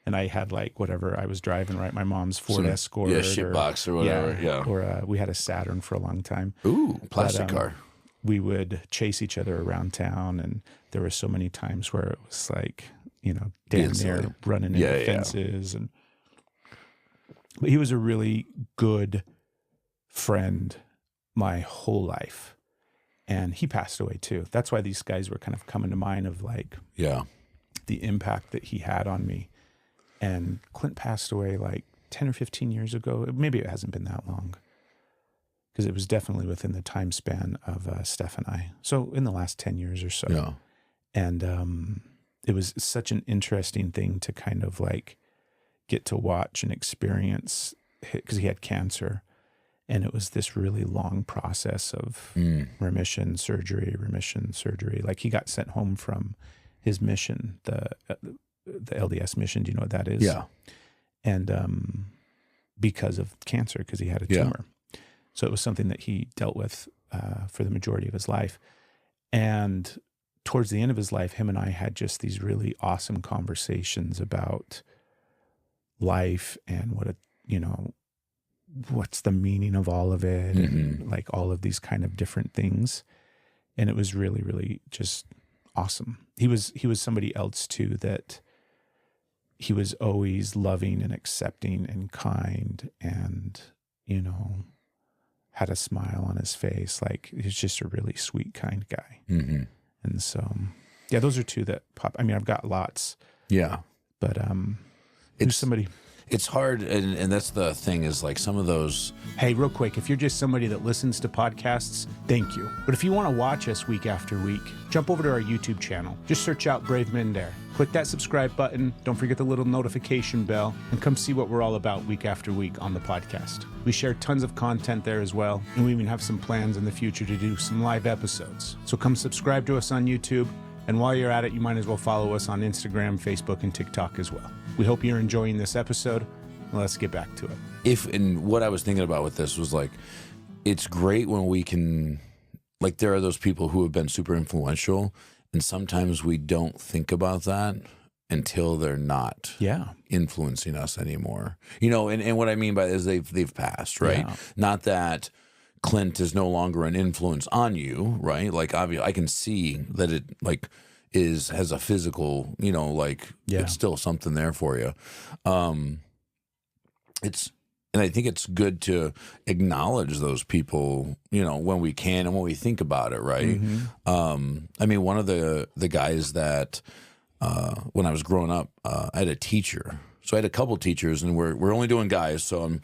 And I had like whatever I was driving, right? My mom's Ford Escort. Yeah, shitbox or whatever. Yeah. Or we had a Saturn for a long time. Ooh, plastic car. We would chase each other around town, and there were so many times where it was like, damn near running into fences. But he was a really good friend my whole life. And he passed away too. That's why these guys were kind of coming to mind of like the impact that he had on me. And Clint passed away like 10 or 15 years ago. Maybe it hasn't been that long, because it was definitely within the time span of Steph and I. So in the last 10 years or so. Yeah. And it was such an interesting thing to kind of like get to watch and experience, because he had cancer. And it was this really long process of remission, surgery. Like, he got sent home from his mission, the LDS mission. Do you know what that is? Yeah. And because of cancer, because he had a tumor. So it was something that he dealt with for the majority of his life. And towards the end of his life, him and I had just these really awesome conversations about life and what's the meaning of all of it, and like all of these kind of different things. And it was really, really just awesome. He was somebody else too, that he was always loving and accepting and kind and, you know, had a smile on his face. Like, he's just a really sweet, kind guy. Mm-hmm. And so, yeah, those are two that pop. I mean, I've got lots. Yeah. But who's somebody? It's hard, and that's the thing is like some of those. Hey, real quick, if you're just somebody that listens to podcasts, thank you. But if you want to watch us week after week, jump over to our YouTube channel. Just search out Brave Mendare. Click that subscribe button. Don't forget the little notification bell, and come see what we're all about week after week on the podcast. We share tons of content there as well, and we even have some plans in the future to do some live episodes. So come subscribe to us on YouTube. And while you're at it, you might as well follow us on Instagram, Facebook, and TikTok as well. We hope you're enjoying this episode. Let's get back to it. And what I was thinking about with this was like, it's great when we can, like, there are those people who have been super influential, and sometimes we don't think about that until they're not influencing us anymore. You know, and what I mean by that is they've passed, right? Yeah. Not that Clint is no longer an influence on you, right? Like, obviously, I can see that it like has a physical, you know, like it's still something there for you. And I think it's good to acknowledge those people, you know, when we can and when we think about it, right? Mm-hmm. I mean, one of the guys that when I was growing up, I had a teacher. So I had a couple teachers, and we're only doing guys. So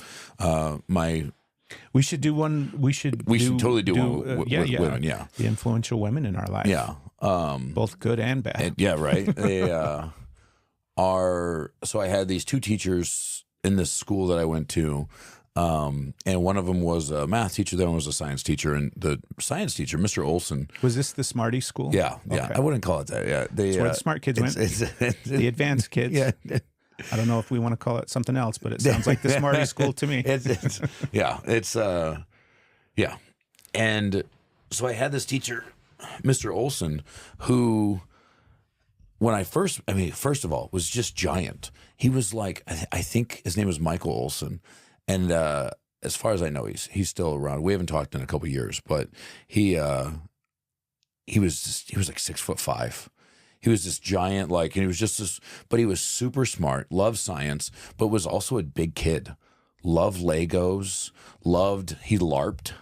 we should do one. We should totally do one with women. Yeah, the influential women in our life. Yeah, both good and bad. Yeah, right. They are. So I had these two teachers in this school that I went to, and one of them was a math teacher. The other one was a science teacher. And the science teacher, Mr. Olson, was this the Smarty school? Yeah, yeah. Okay. I wouldn't call it that. Yeah, that's where the smart kids went. The advanced kids. Yeah. I don't know if we want to call it something else, but it sounds like the Smarty school to me. Yeah. And so I had this teacher, Mr. Olson, who, when first of all, was just giant. He was like, I think his name was Michael Olson. And as far as I know, he's still around. We haven't talked in a couple of years, but he was like 6'5". He was this giant, like, and he was just this, but he was super smart, loved science, but was also a big kid. Loved Legos, he LARPed,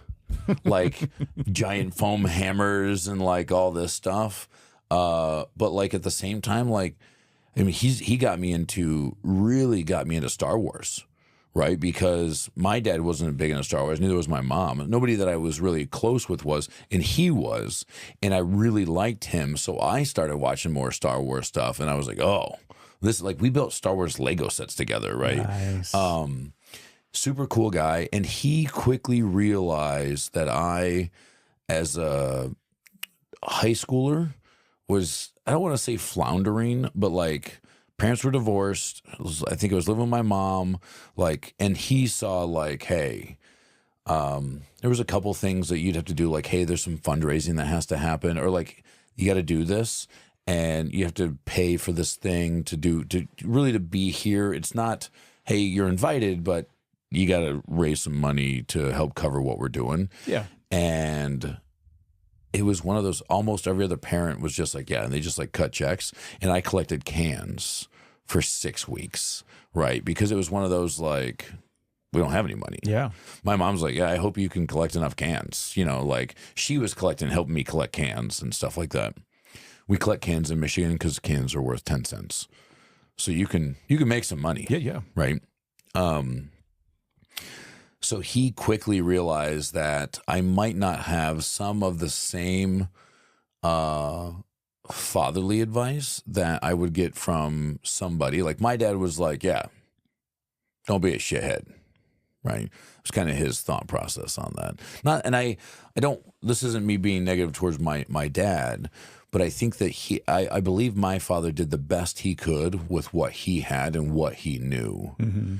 like giant foam hammers and like all this stuff. But like at the same time, like, I mean, he really got me into Star Wars. Right, because my dad wasn't big into Star Wars, neither was my mom. Nobody that I was really close with was, and he was, and I really liked him. So I started watching more Star Wars stuff, and I was like, oh, this, like, we built Star Wars Lego sets together, right? Nice. Super cool guy, and he quickly realized that I, as a high schooler, was, I don't want to say floundering, but like, parents were divorced. I think I was living with my mom, like, and he saw like, hey, there was a couple things that you'd have to do, like, hey, there's some fundraising that has to happen, or like, you got to do this, and you have to pay for this thing to be here. It's not, hey, you're invited, but you got to raise some money to help cover what we're doing. Yeah, and it was one of those, almost every other parent was just like, yeah, and they just like cut checks. And I collected cans for 6 weeks, right? Because it was one of those, like, we don't have any money. Yeah. My mom's like, yeah, I hope you can collect enough cans. You know, like, she was helping me collect cans and stuff like that. We collect cans in Michigan because cans are worth 10 cents. So you can make some money. Yeah, yeah. Right? So he quickly realized that I might not have some of the same fatherly advice that I would get from somebody. Like, my dad was like, yeah, don't be a shithead, right? It was kind of his thought process on that. This isn't me being negative towards my dad, but I think that I believe my father did the best he could with what he had and what he knew. Mm-hmm.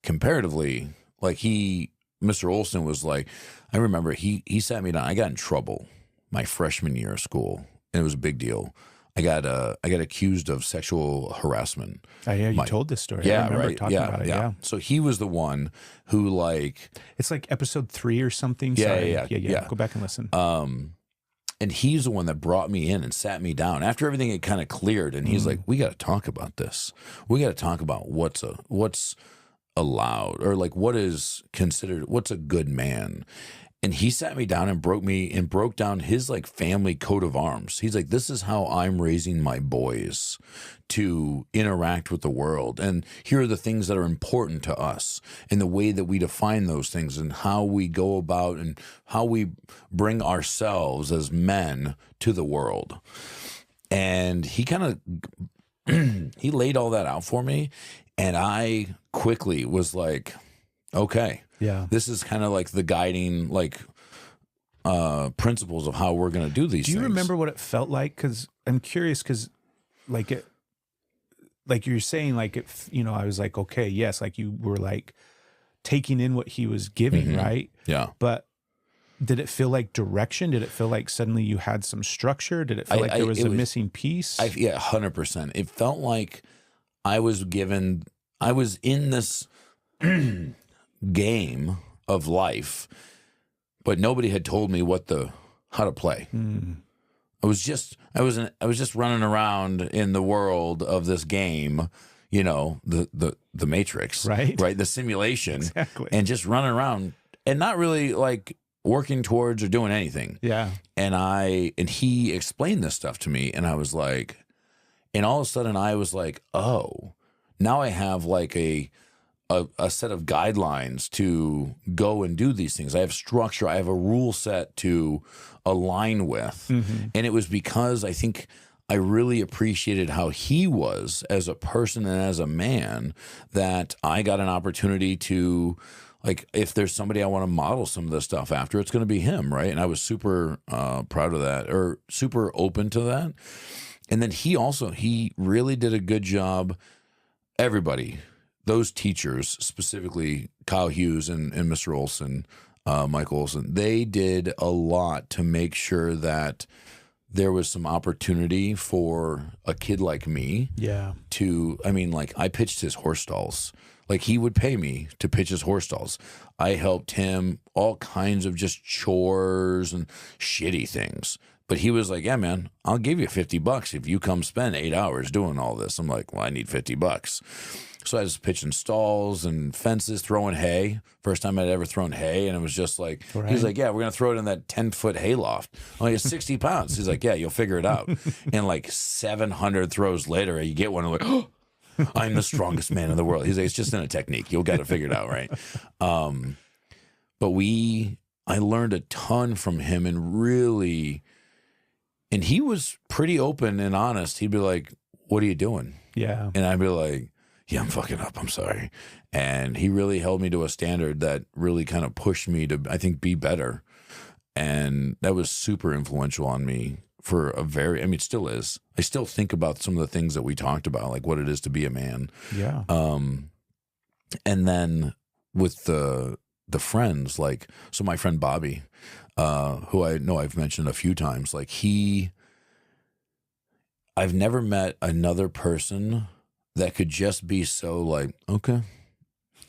Comparatively, like, Mr. Olson was like, I remember he sat me down. I got in trouble my freshman year of school, and it was a big deal. I got accused of sexual harassment. Oh, yeah, you told this story. Yeah, I remember talking about it. Yeah. So he was the one who, like, it's like episode 3 or something. Yeah. Go back and listen. And he's the one that brought me in and sat me down after everything had kind of cleared. And he's like, we got to talk about this. We got to talk about what's allowed, or like what is considered, what's a good man. And he sat me down and broke down his like family coat of arms. He's like, this is how I'm raising my boys to interact with the world. And here are the things that are important to us, and the way that we define those things, and how we go about, and how we bring ourselves as men to the world. And he kind of, he laid all that out for me. And I quickly was like, okay. Yeah. This is kind of like the guiding principles of how we're going to do these things. Do you remember what it felt like? Because I'm curious, because like you're saying, like I was like, okay, yes, like you were like taking in what he was giving, right? Yeah. But did it feel like direction? Did it feel like suddenly you had some structure? Did it feel like there was a missing piece? Yeah, 100%. It felt like I was in this game of life, but nobody had told me how to play. I was just running around in the world of this game, the Matrix, right? The simulation, exactly, and just running around and not really like working towards or doing anything. Yeah. And he explained this stuff to me, and I was like, and all of a sudden I was like, oh, now I have like a set of guidelines to go and do these things. I have structure. I have a rule set to align with. And it was because I think I really appreciated how he was as a person and as a man, that I got an opportunity to, like, if there's somebody I want to model some of this stuff after, it's going to be him, right? And I was super proud of that, or super open to that. And then he really did a good job. Everybody, those teachers, specifically Kyle Hughes and Mr. Olson, Michael Olson, they did a lot to make sure that there was some opportunity for a kid like me. Yeah. I pitched his horse stalls. Like, he would pay me to pitch his horse stalls. I helped him all kinds of just chores and shitty things. But he was like, yeah, man, I'll give you $50 if you come spend 8 hours doing all this. I'm like, well, I need $50. So I was pitching stalls and fences, throwing hay. First time I'd ever thrown hay. And it was just like, He's like, yeah, we're going to throw it in that 10-foot hay loft. I'm like, it's 60 pounds. He's like, yeah, you'll figure it out. And like 700 throws later, you get one. I'm like, oh, I'm the strongest man in the world. He's like, it's just in a technique. You'll get it figured out, right? But I learned a ton from him, and he was pretty open and honest. He'd be like, what are you doing? Yeah. And I'd be like, yeah, I'm fucking up. I'm sorry. And he really held me to a standard that really kind of pushed me to, I think, be better. And that was super influential on me for it still is. I still think about some of the things that we talked about, like what it is to be a man. Yeah. And then with the friends, like, so my friend Bobby, who I know I've mentioned a few times, like I've never met another person that could just be so like, okay,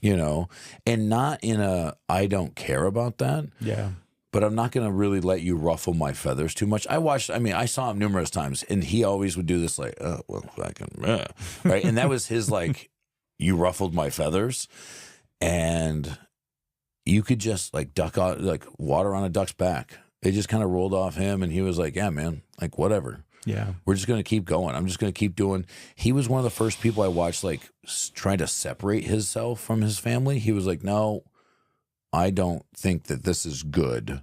and not in a, I don't care about that. Yeah. But I'm not going to really let you ruffle my feathers too much. I saw him numerous times, and he always would do this like, oh, well, right? And that was his like, you ruffled my feathers. And you could just like duck out, like water on a duck's back. It just kind of rolled off him, and he was like, yeah, man, like whatever. Yeah. We're just going to keep going. I'm just going to keep doing. He was one of the first people I watched like trying to separate himself from his family. He was like, no, I don't think that this is good.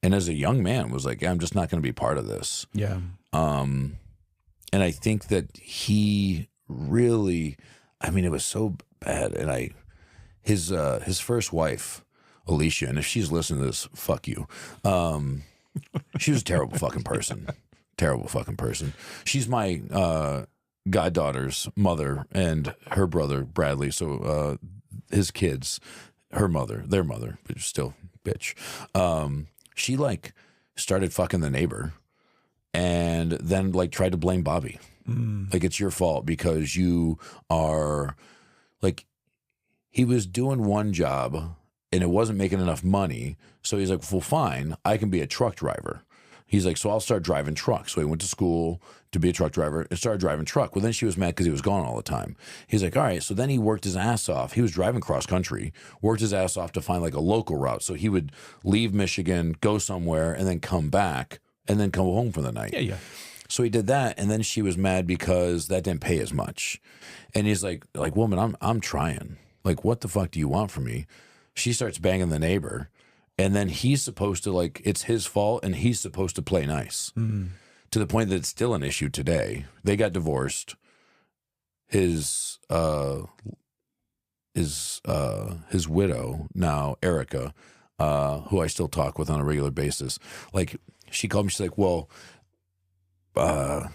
And as a young man was like, yeah, I'm just not going to be part of this. Yeah. And I think that he really, it was so bad. And his first wife, Alicia, and if she's listening to this, fuck you. She was a terrible fucking person. Terrible fucking person. She's my goddaughter's mother and her brother, Bradley. So his kids, their mother, but still bitch. She like started fucking the neighbor and then like tried to blame Bobby. Like, it's your fault because you are like, he was doing one job and it wasn't making enough money. So he's like, well, fine, I can be a truck driver. He's like, so I'll start driving truck. So he went to school to be a truck driver and started driving truck. Well, then she was mad because he was gone all the time. He's like, all right. So then he worked his ass off. He was driving cross country, worked his ass off to find like a local route. So he would leave Michigan, go somewhere, and then come back, and then come home for the night. Yeah. So he did that, and then she was mad because that didn't pay as much. And he's like, woman, I'm trying. Like, what the fuck do you want from me? She starts banging the neighbor, and then he's supposed to, like, it's his fault, and he's supposed to play nice. To the point that it's still an issue today. They got divorced. His widow now, Erica, who I still talk with on a regular basis, like, she called me. She's like, well, I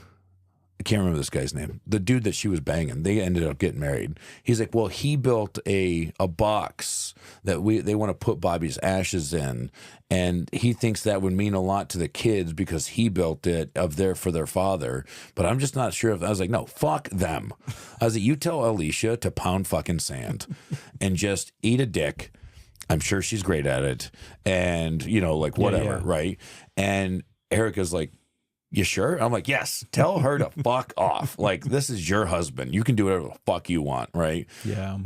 can't remember this guy's name. The dude that she was banging, they ended up getting married. He's like, well, he built a box that they want to put Bobby's ashes in, and he thinks that would mean a lot to the kids because he built it for their father. But I'm just not sure if I was like, no, fuck them. I was like, you tell Alicia to pound fucking sand and just eat a dick. I'm sure she's great at it, and like whatever, right? And Erica's like, you sure? I'm like, yes, tell her to fuck off. Like, this is your husband. You can do whatever the fuck you want, right? Yeah.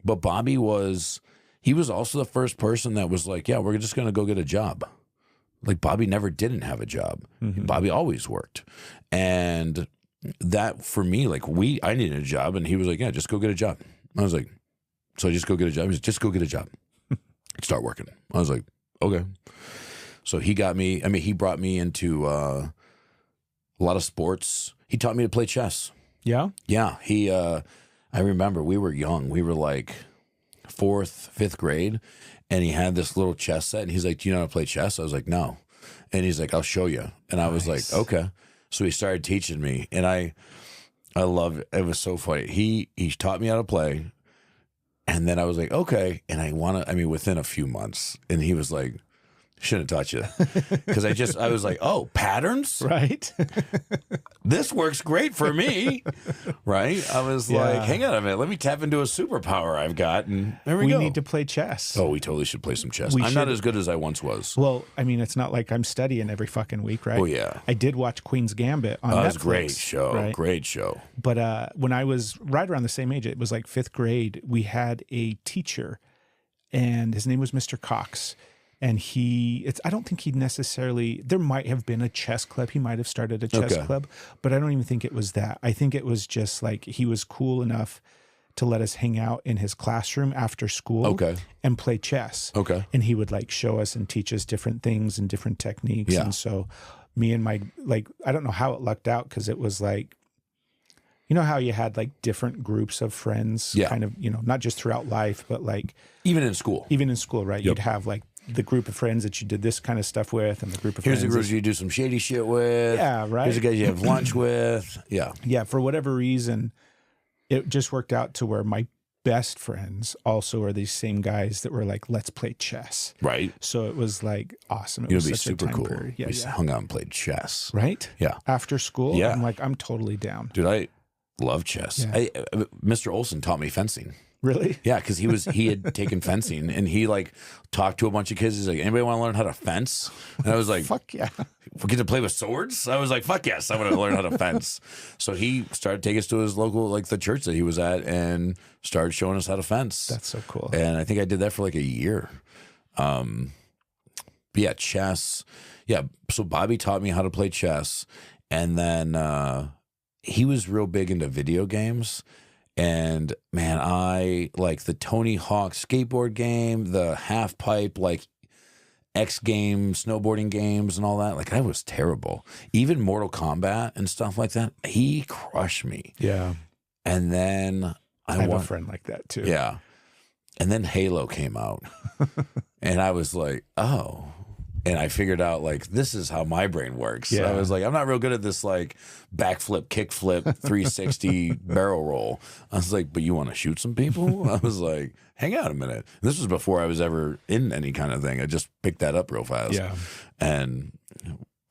But Bobby was also the first person that was like, yeah, we're just going to go get a job. Like, Bobby never didn't have a job. Bobby always worked. And that, for me, like, I needed a job, and he was like, yeah, just go get a job. I was like, so I just go get a job? He was like, just go get a job. Start working. I was like, okay. So he brought me into a lot of sports. He taught me to play chess. Yeah? Yeah. I remember we were young. We were like 4th, 5th grade. And he had this little chess set. And he's like, do you know how to play chess? I was like, no. And he's like, I'll show you. And I was like, okay. So he started teaching me. And I loved it. It was so funny. He taught me how to play. And then I was like, okay. And within a few months. And he was like, shouldn't touch it. Because I was like, oh, patterns? Right. This works great for me. Right? I was like, hang on a minute. Let me tap into a superpower I've got. And there we go. We need to play chess. Oh, we totally should play some chess. I'm not as good as I once was. Well, I mean, it's not like I'm studying every fucking week, right? Oh, yeah. I did watch Queen's Gambit on Netflix. That was a great show. Right? Great show. But when I was right around the same age, it was like 5th grade, we had a teacher, and his name was Mr. Cox. And I don't think there might have been a chess club. He might have started a chess club, but I don't even think it was that. I think it was just like he was cool enough to let us hang out in his classroom after school and play chess. Okay. And he would like show us and teach us different things and different techniques. Yeah. And so me and I don't know how it lucked out, because it was like, you know how you had like different groups of friends, kind of, not just throughout life, but like even in school, right? Yep. You'd have like the group of friends that you did this kind of stuff with, and the group of friends. Here's the groups you do some shady shit with. Yeah, right. Here's the guys you have lunch with. Yeah. Yeah. For whatever reason, it just worked out to where my best friends also are these same guys that were like, let's play chess. Right. So it was like awesome. It would was be such super a time cool. period. Yeah, we hung out and played chess. Right? Yeah. After school. Yeah. I'm like, I'm totally down. Dude, I love chess. Yeah. Mr. Olson taught me fencing. Really? Yeah, because he had taken fencing, and he like talked to a bunch of kids. He's like, anybody want to learn how to fence? And I was like, fuck yeah. We get to play with swords? I was like, fuck yes, I want to learn how to fence. So he started taking us to his local, like the church that he was at, and started showing us how to fence. That's so cool. And I think I did that for like a year. But yeah, chess. Yeah, so Bobby taught me how to play chess. And then he was real big into video games. And man, I like the Tony Hawk skateboard game, the half pipe, like X Games, snowboarding games and all that. Like I was terrible. Even Mortal Kombat and stuff like that. He crushed me. Yeah. And then I have a friend like that too. Yeah. And then Halo came out. And I was like, oh. And I figured out, like, this is how my brain works. Yeah. I was like, I'm not real good at this, like, backflip, kickflip, 360 barrel roll. I was like, but you want to shoot some people? I was like, hang on a minute. And this was before I was ever in any kind of thing. I just picked that up real fast. Yeah. And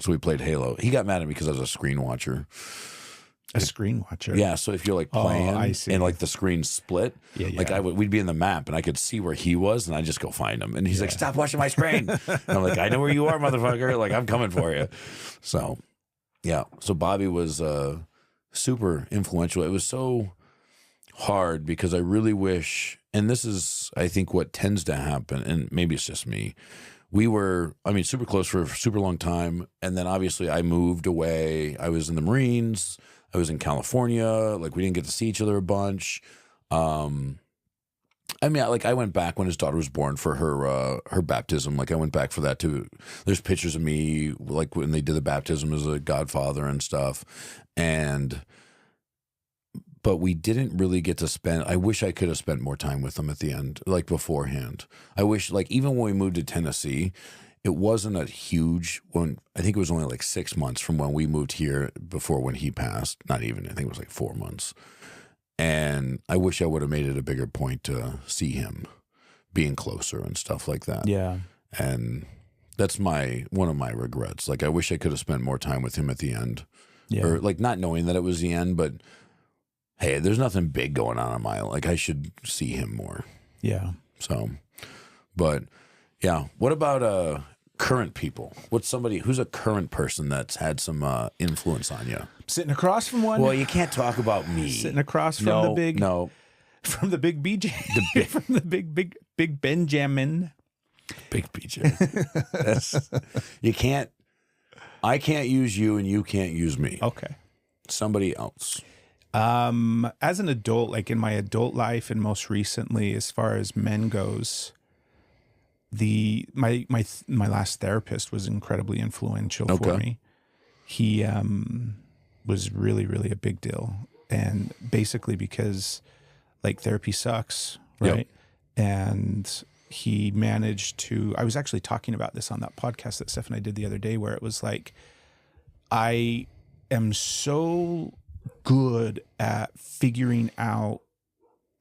so we played Halo. He got mad at me because I was a screen watcher. A screen watcher. Yeah, so if you're like I playing see. and like the screen split, like we'd be in the map and I could see where he was and I just go find him. And he's like, "Stop watching my screen." And I'm like, "I know where you are, motherfucker. Like I'm coming for you." So, yeah. So Bobby was super influential. It was so hard because I really wish, and this is I think what tends to happen, and maybe it's just me. We were, I mean, super close for a super long time. And then obviously I moved away. I was in the Marines. I was in California. Like we didn't get to see each other a bunch. I mean, like I went back when his daughter was born for her baptism. Like I went back for that too. There's pictures of me like when they did the baptism as a godfather and stuff. But we didn't really get to spend, I wish I could have spent more time with them at the end, like beforehand. I wish, like, even when we moved to Tennessee, it wasn't a huge one. I think it was only like 6 months from when we moved here before when he passed. Not even, I think it was like 4 months. And I wish I would have made it a bigger point to see him being closer and stuff like that. Yeah. And that's one of my regrets. Like, I wish I could have spent more time with him at the end. Yeah. Or like not knowing that it was the end, but hey, there's nothing big going on in my life. Like I should see him more. Yeah. So, but yeah. What about current people? What's somebody who's a current person that's had some influence on you? Sitting across from one. Well, you can't talk about me. Sitting across from the big BJ. From the big Benjamin. Big BJ. You can't. I can't use you, and you can't use me. Okay. Somebody else. As an adult, like in my adult life, and most recently, as far as men goes, my last therapist was incredibly influential for me. He was really, really a big deal, and basically because like therapy sucks, right? Yep. And he managed to. I was actually talking about this on that podcast that Steph and I did the other day, where it was like, I am so good at figuring out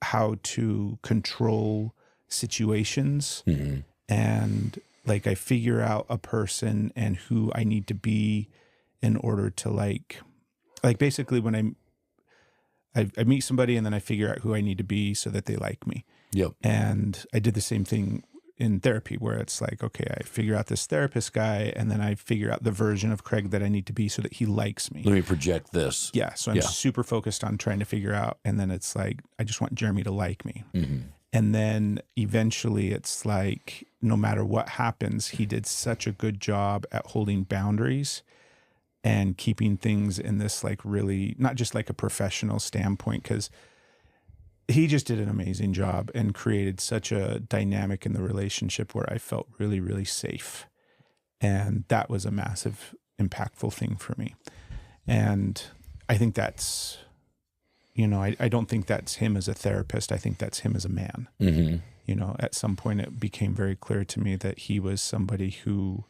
how to control situations. Mm-hmm. And like I figure out a person and who I need to be in order to like basically when I meet somebody and then I figure out who I need to be so that they like me. Yep. And I did the same thing in therapy where it's like, okay, I figure out this therapist guy and then I figure out the version of Craig that I need to be so that he likes me. Let me project this. Yeah. So I'm super focused on trying to figure out. And then it's like, I just want Jeremy to like me. Mm-hmm. And then eventually it's like, no matter what happens, he did such a good job at holding boundaries and keeping things in this like really, not just like a professional standpoint, because he just did an amazing job and created such a dynamic in the relationship where I felt really, really safe. And that was a massive, impactful thing for me. And I think that's, I don't think that's him as a therapist. I think that's him as a man. Mm-hmm. At some point it became very clear to me that he was somebody who,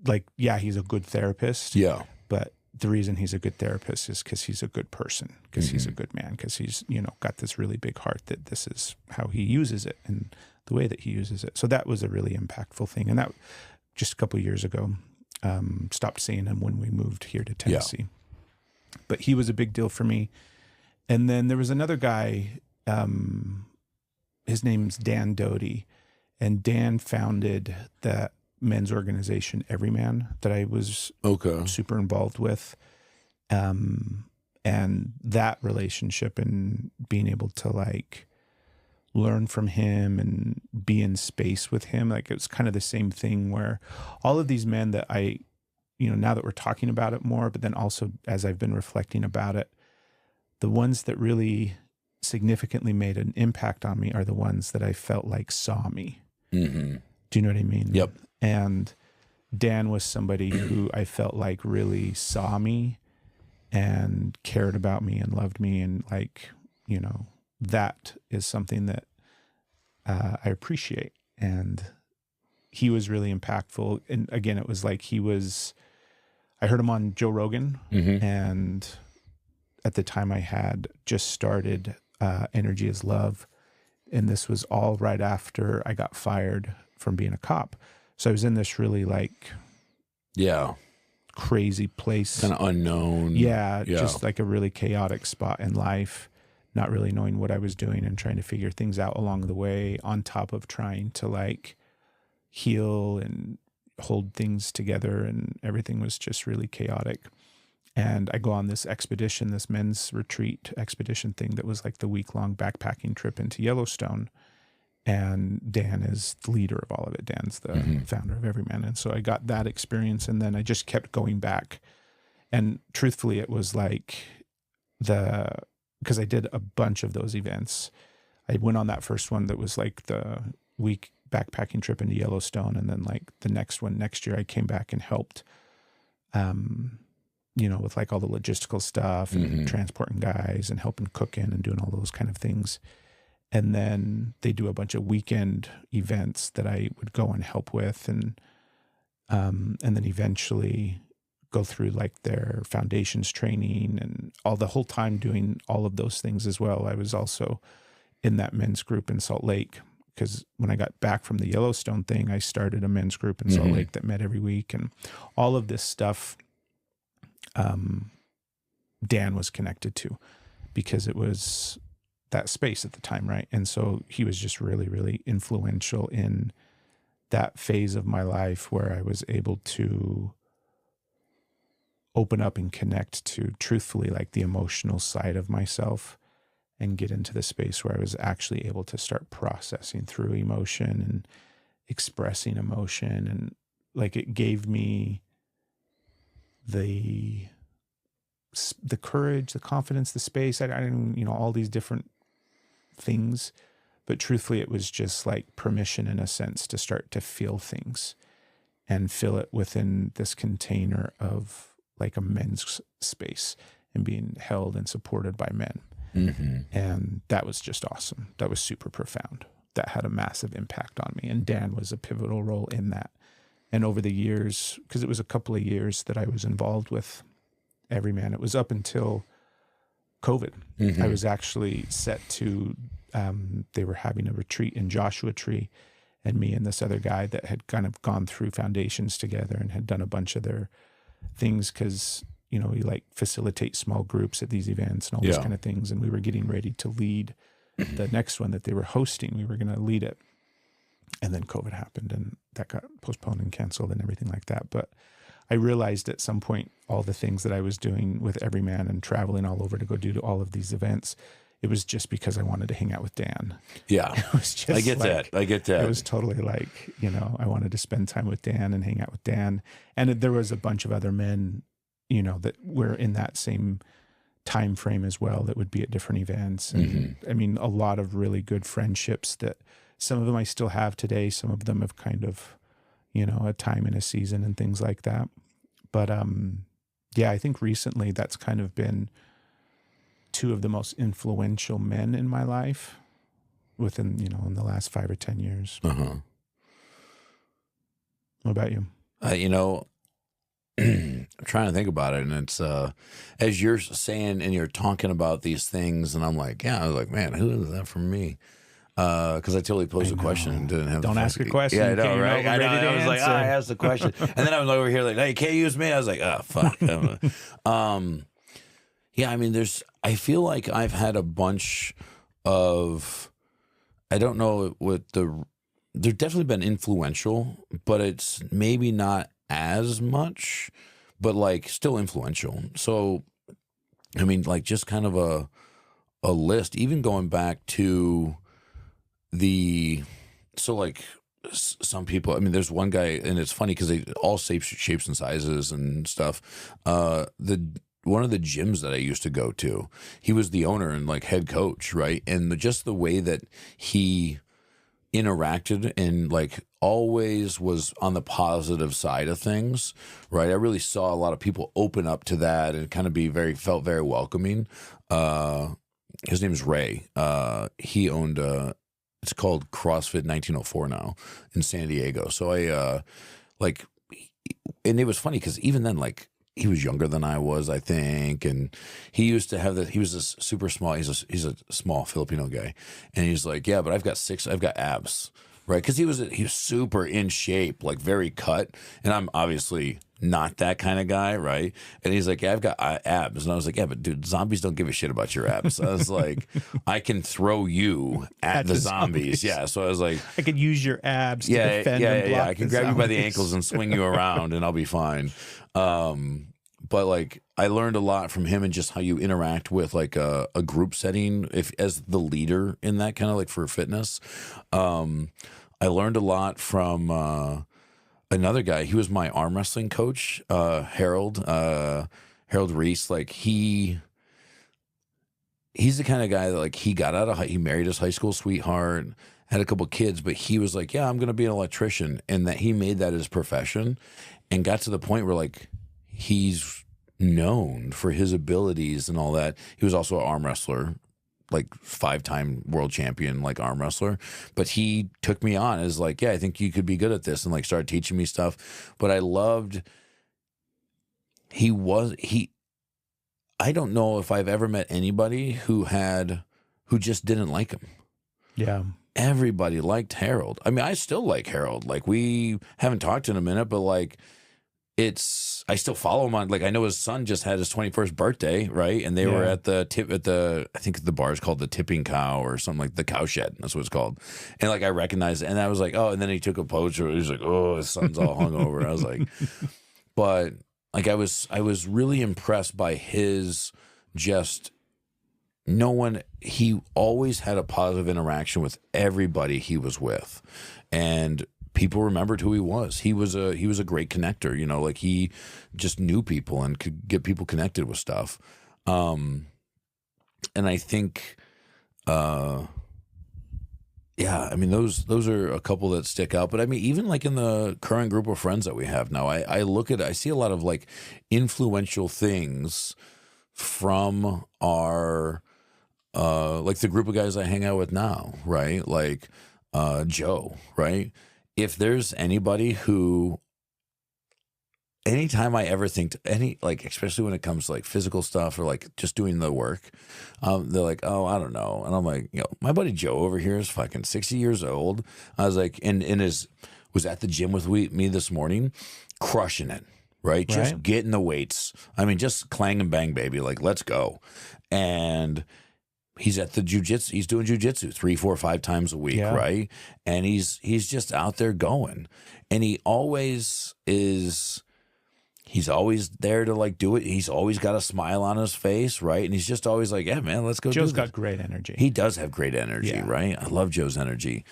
like, yeah, he's a good therapist. Yeah. But the reason he's a good therapist is because he's a good person, because he's a good man, because he's, got this really big heart that this is how he uses it and the way that he uses it. So that was a really impactful thing. And that just a couple of years ago, stopped seeing him when we moved here to Tennessee. Yeah. But he was a big deal for me. And then there was another guy, his name's Dan Doty, and Dan founded that men's organization Everyman that I was super involved with. And that relationship and being able to like learn from him and be in space with him, like it was kind of the same thing where all of these men that I, now that we're talking about it more, but then also as I've been reflecting about it, the ones that really significantly made an impact on me are the ones that I felt like saw me. Mm-hmm. Do you know what I mean? Yep. And Dan was somebody who I felt like really saw me and cared about me and loved me. And like, that is something that I appreciate. And he was really impactful. And again, it was like I heard him on Joe Rogan. Mm-hmm. And at the time I had just started Energy is Love. And this was all right after I got fired from being a cop. So I was in this really like crazy place. Kind of unknown. Yeah, just like a really chaotic spot in life, not really knowing what I was doing and trying to figure things out along the way, on top of trying to like heal and hold things together, and everything was just really chaotic. And I go on this expedition, this men's retreat expedition thing that was like the week-long backpacking trip into Yellowstone. And Dan is the leader of all of it. Dan's the founder of Everyman. And so I got that experience, and then I just kept going back. And truthfully, it was like because I did a bunch of those events. I went on that first one that was like the week backpacking trip into Yellowstone. And then like the next one, next year, I came back and helped, with like all the logistical stuff and transporting guys and helping cooking and doing all those kind of things. And then they do a bunch of weekend events that I would go and help with, and then eventually go through like their foundations training and all the whole time doing all of those things as well. I was also in that men's group in Salt Lake, because when I got back from the Yellowstone thing, I started a men's group in Salt Lake that met every week, and all of this stuff Dan was connected to, because it was that space at the time, right? And so he was just really, really influential in that phase of my life where I was able to open up and connect to, truthfully, like the emotional side of myself, and get into the space where I was actually able to start processing through emotion and expressing emotion. And like, it gave me the courage, the confidence, the space. I didn't, all these different things, but truthfully, it was just like permission in a sense to start to feel things and feel it within this container of like a men's space and being held and supported by men. And that was just awesome. That was super profound. That had a massive impact on me. And Dan was a pivotal role in that. And over the years, because it was a couple of years that I was involved with Everyman, it was up until COVID. I was actually set to, they were having a retreat in Joshua Tree, and me and this other guy that had kind of gone through foundations together and had done a bunch of their things, because, we like facilitate small groups at these events and all those kind of things. And we were getting ready to lead the next one that they were hosting. We were going to lead it. And then COVID happened, and that got postponed and canceled and everything like that. But I realized at some point, all the things that I was doing with Everyman and traveling all over to go do all of these events, it was just because I wanted to hang out with Dan. Yeah. It was just I get that. It was totally like, I wanted to spend time with Dan and hang out with Dan. And there was a bunch of other men, that were in that same time frame as well, that would be at different events. And I mean, a lot of really good friendships that some of them I still have today. Some of them have kind of, a time and a season and things like that. But I think recently that's kind of been two of the most influential men in my life within, in the last 5 or 10 years. What about you? I'm trying to think about it, and it's as you're saying and you're talking about these things, and I'm like, I was like, man, who is that from me? Because I totally posed a question and didn't have. Don't ask a question. Yeah, I know, right? I was like, I asked the question, and then I was over here like, hey, you can't use me. I was like, oh fuck. I mean, I feel like I've had a bunch of, I don't know what they've definitely been influential, but it's maybe not as much, but like still influential. So, I mean, like just kind of a list, even going back to some people, I mean, there's one guy, and it's funny because they all shapes and sizes and stuff. One of the gyms that I used to go to, he was the owner and like head coach, right? And just the way that he interacted and like always was on the positive side of things, right? I really saw a lot of people open up to that and kind of felt very welcoming. His name is Ray. He owned it's called CrossFit 1904 now in San Diego. So and it was funny because even then, like, he was younger than I was, I think, and he used to have he was super small. He's a small Filipino guy, and he's like, yeah, but I've got abs. right? Because he was super in shape, like very cut, and I'm obviously not that kind of guy, right? And he's like, yeah, I've got abs, and I was like, yeah, but dude, zombies don't give a shit about your abs. I was like, I can throw you at the zombies. Yeah, so I was like, I could use your abs to defend and block I can the grab you by the zombies. ankles and swing you around, and I'll be fine. But like, I learned a lot from him and just how you interact with like a group setting, if as the leader in that kind of like for fitness. I learned a lot from another guy. He was my arm wrestling coach, Harold Reese. Like he's the kind of guy that like he got out of he married his high school sweetheart, had a couple kids, but he was like, yeah, I'm going to be an electrician, and that he made that his profession, and got to the point where like he's known for his abilities and all that. He was also an arm wrestler, like 5-time world champion, like arm wrestler. But he took me on as like, yeah, I think you could be good at this, and like started teaching me stuff. But I loved, I don't know if I've ever met anybody who just didn't like him. Yeah. Everybody liked Harold. I mean, I still like Harold. Like we haven't talked in a minute, but like I still follow him on, like I know his son just had his 21st birthday, right? And they were at I think the bar is called the Tipping Cow or something, like the Cow Shed. That's what it's called. And like I recognized it, and I was like, oh, and then he took a picture. He was like, oh, his son's all hungover. I was like, but like I was really impressed by his just he always had a positive interaction with everybody he was with, and people remembered who he was. He was a great connector, you know, like he just knew people and could get people connected with stuff. And I think, yeah, I mean, those are a couple that stick out, but I mean, even like in the current group of friends that we have now, I see a lot of like influential things from our, like the group of guys I hang out with now, right? Like, Joe, right? If there's anybody who, anytime I ever think like, especially when it comes to like physical stuff or like just doing the work, they're like, oh, I don't know. And I'm like, my buddy Joe over here is fucking 60 years old. I was like, and was at the gym with me this morning, crushing it, right? Just getting the weights. I mean, just clang and bang, baby. Like, let's go. And he's at the jiu-jitsu. He's doing jiu-jitsu 3, 4, 5 times a week, right? And he's just out there going. And he always is. He's always there to like do it. He's always got a smile on his face, right? And he's just always like, yeah, man, let's go. Joe's got great energy. He does have great energy, right? I love Joe's energy.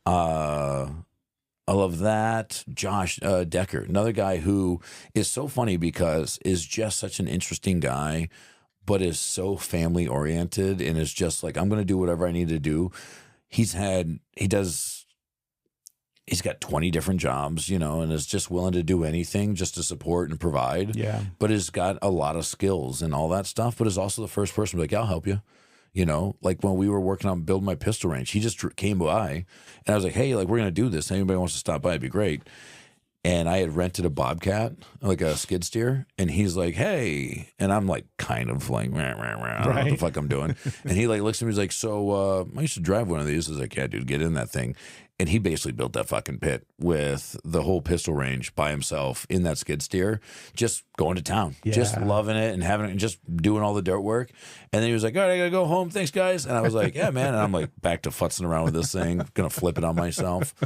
I love that. Josh Decker, another guy who is so funny because is just such an interesting guy, but is so family oriented and is just like, I'm going to do whatever I need to do. He's got 20 different jobs, you know, and is just willing to do anything just to support and provide. Yeah. But has got a lot of skills and all that stuff, but is also the first person to be like, yeah, I'll help you. You know, like when we were working on building my pistol range, he just came by and I was like, hey, like we're going to do this. Anybody wants to stop by, it'd be great. And I had rented a Bobcat, like a skid steer, and he's like, hey. And I'm like, kind of like, rah, rah, rah. I don't know what the fuck I'm doing. And he like looks at me, he's like, so I used to drive one of these. I was like, yeah, dude, get in that thing. And he basically built that fucking pit with the whole pistol range by himself in that skid steer, just going to town, just loving it and having it and just doing all the dirt work. And then he was like, all right, I got to go home. Thanks, guys. And I was like, yeah, man. And I'm like back to futzing around with this thing, going to flip it on myself.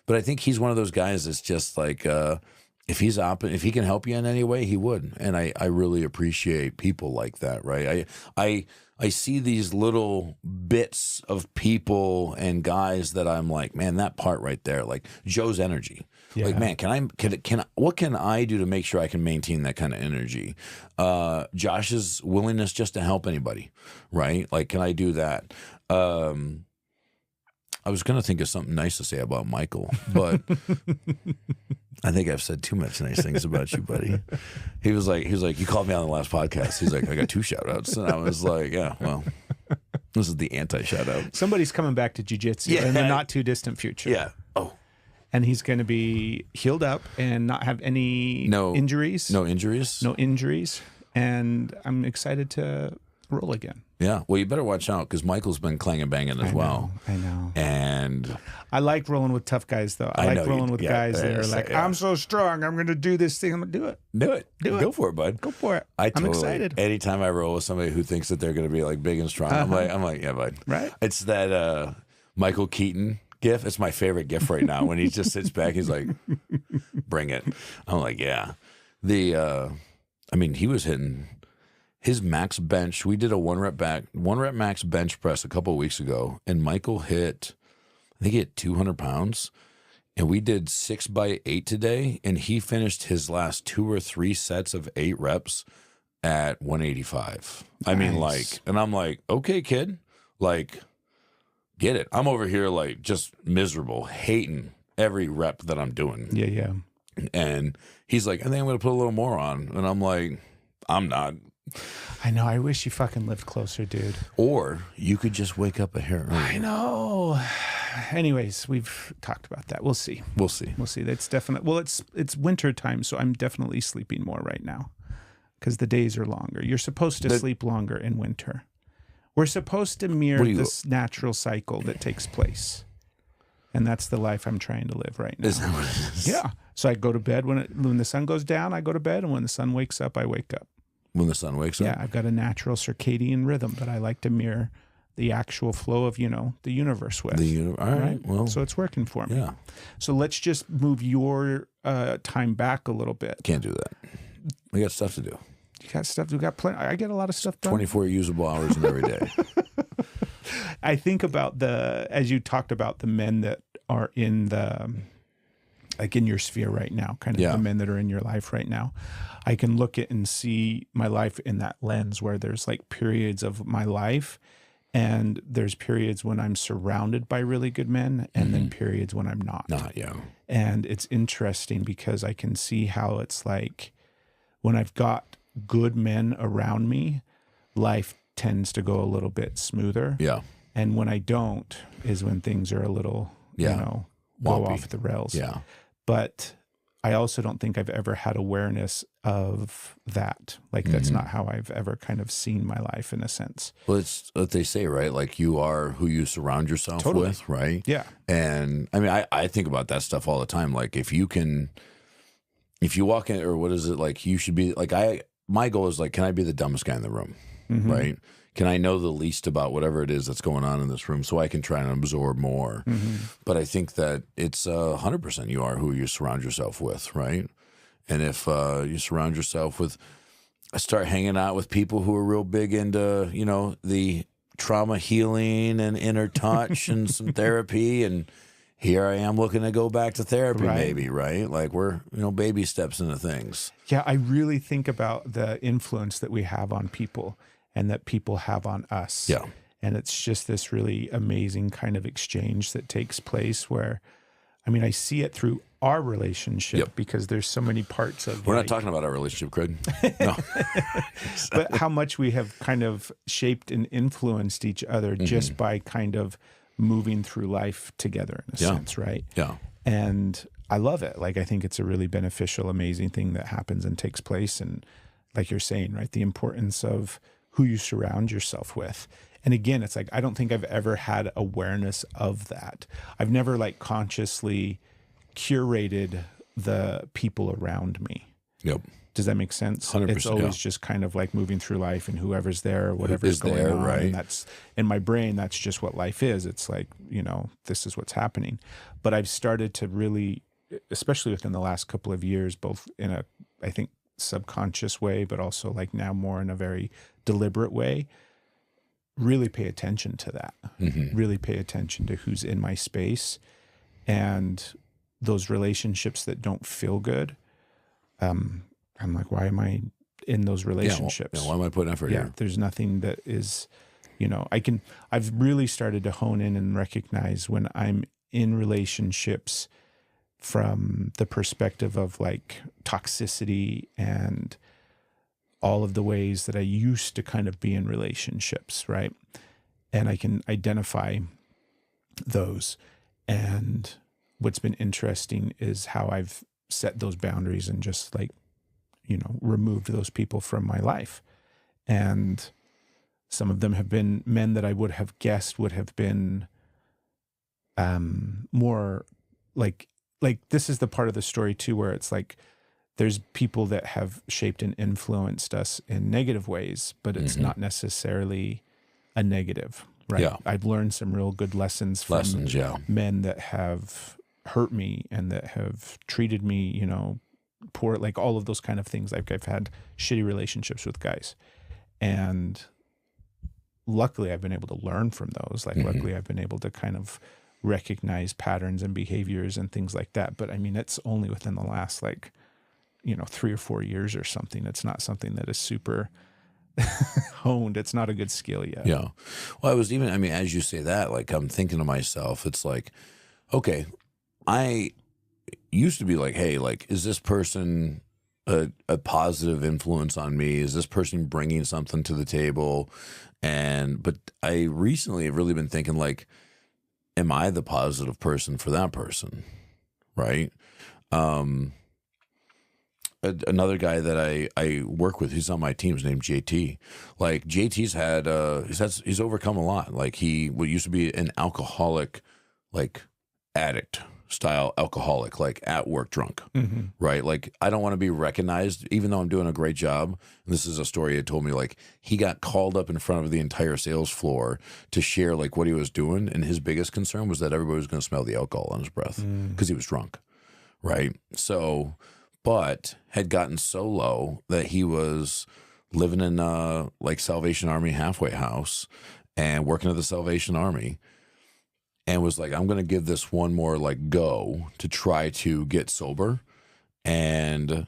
But I think he's one of those guys that's just like, if he can help you in any way, he would. And I really appreciate people like that, right? I see these little bits of people and guys that I'm like, man, that part right there, like Joe's energy. Yeah. Like, man, what can I do to make sure I can maintain that kind of energy? Josh's willingness just to help anybody, right? Like, can I do that? I was going to think of something nice to say about Michael, but I think I've said too much nice things about you, buddy. He was like, you called me on the last podcast. He's like, I got 2 shout outs. And I was like, yeah, well, this is the anti-shout out. Somebody's coming back to jiu-jitsu in the not too distant future. Yeah. Oh. And he's going to be healed up and not have any injuries. No injuries. No injuries. And I'm excited to roll again. Yeah. Well, you better watch out because Michael's been clanging banging as well. I know. And I like rolling with tough guys, though. I like rolling with guys that are like, I'm so strong. I'm going to do this thing. I'm going to do it. Do it. Do it. Go for it, bud. Go for it. I'm excited. Anytime I roll with somebody who thinks that they're going to be like big and strong, I'm like, yeah, bud. Right. It's that Michael Keaton gif. It's my favorite gif right now when he just sits back. He's like, bring it. I'm like, yeah. He was hitting his max bench. We did a one rep max bench press a couple of weeks ago, and Michael hit, I think he hit 200 pounds. And we did 6x8 today, and he finished his last 2 or 3 sets of 8 reps at 185. Nice. And I'm like, okay, kid, like, get it. I'm over here like just miserable, hating every rep that I'm doing. Yeah. And he's like, I think I'm going to put a little more on. And I'm like, I'm not. I know. I wish you fucking lived closer, dude. Or you could just wake up a hair earlier. I know. Anyways, we've talked about that. We'll see. That's definitely, well, it's winter time, so I'm definitely sleeping more right now because the days are longer. You're supposed to sleep longer in winter. We're supposed to mirror this natural cycle that takes place. And that's the life I'm trying to live right now. Is that what it is? Yeah. So I go to bed when the sun goes down, I go to bed, and when the sun wakes up, I wake up. When the sun wakes up? Yeah, I've got a natural circadian rhythm that I like to mirror the actual flow of, the universe with. All right. Well, so it's working for me. Yeah. So let's just move your time back a little bit. Can't do that. We got stuff to do. You got stuff. We got plenty. I get a lot of stuff done. 24 usable hours in every day. I think about as you talked about the men that are in in your sphere right now, kind of the men that are in your life right now. I can look at and see my life in that lens where there's like periods of my life and there's periods when I'm surrounded by really good men and then periods when I'm not. And it's interesting because I can see how it's like when I've got good men around me, life tends to go a little bit smoother. Yeah. And when I don't is when things are a little, go off the rails. Yeah. But I also don't think I've ever had awareness of that. Like that's not how I've ever kind of seen my life in a sense. Well, it's what they say, right? Like you are who you surround yourself with, right? Yeah. And I think about that stuff all the time. Like if you walk in, or what is it? Like you should be like, my goal is like, can I be the dumbest guy in the room? Right? Can I know the least about whatever it is that's going on in this room so I can try and absorb more? But I think that it's 100% you are who you surround yourself with, right? And if you surround yourself with, start hanging out with people who are real big into, the trauma healing and inner touch and some therapy, and here I am looking to go back to therapy maybe, right? Like we're, baby steps into things. Yeah, I really think about the influence that we have on people and that people have on us. Yeah. And it's just this really amazing kind of exchange that takes place where, I see it through our relationship because there's so many parts of We're not talking about our relationship, Craig. No. But how much we have kind of shaped and influenced each other just by kind of moving through life together in a sense, right? Yeah. And I love it. Like, I think it's a really beneficial, amazing thing that happens and takes place. And like you're saying, right, the importance of who you surround yourself with. And again, it's like, I don't think I've ever had awareness of that. I've never like consciously curated the people around me. Yep. Does that make sense? 100%, it's always just kind of like moving through life and whoever's there or whatever's going there, on. right. And that's in my brain, that's just what life is. It's like, this is what's happening. But I've started to really, especially within the last couple of years, both in a, I think, subconscious way, but also like now more in a very deliberate way, really pay attention to that. Really pay attention to who's in my space and those relationships that don't feel good. I'm like, why am I in those relationships? Why am I putting effort here? There's nothing that is, I've really started to hone in and recognize when I'm in relationships from the perspective of like toxicity and all of the ways that I used to kind of be in relationships, right? And I can identify those. And what's been interesting is how I've set those boundaries and just like, removed those people from my life. And Some of them have been men that I would have guessed would have been more like this is the part of the story too, where it's like there's people that have shaped and influenced us in negative ways, but it's not necessarily a negative, right? Yeah. I've learned some real good lessons from men that have hurt me and that have treated me, you know, poor, like all of those kind of things. Like I've had shitty relationships with guys, and luckily I've been able to learn from those. Like luckily I've been able to kind of recognize patterns and behaviors and things like that. But I mean, it's only within the last 3 or 4 years or something. It's not something that is super honed. It's not a good skill yet. Yeah. Well, as you say that, like I'm thinking to myself, it's like, okay, I used to be like, hey, like, is this person a positive influence on me? Is this person bringing something to the table? But I recently have really been thinking like, am I the positive person for that person? Right. Another guy that I work with, he's on my team, is named JT. Like JT's he's overcome a lot. Like he used to be an alcoholic, like addict style alcoholic, like at work drunk, right? Like I don't want to be recognized, even though I'm doing a great job. And this is a story he told me, like he got called up in front of the entire sales floor to share like what he was doing. And his biggest concern was that everybody was going to smell the alcohol on his breath because he was drunk, right? So, but had gotten so low that he was living in like Salvation Army halfway house and working at the Salvation Army. And was like, I'm going to give this one more like go to try to get sober, and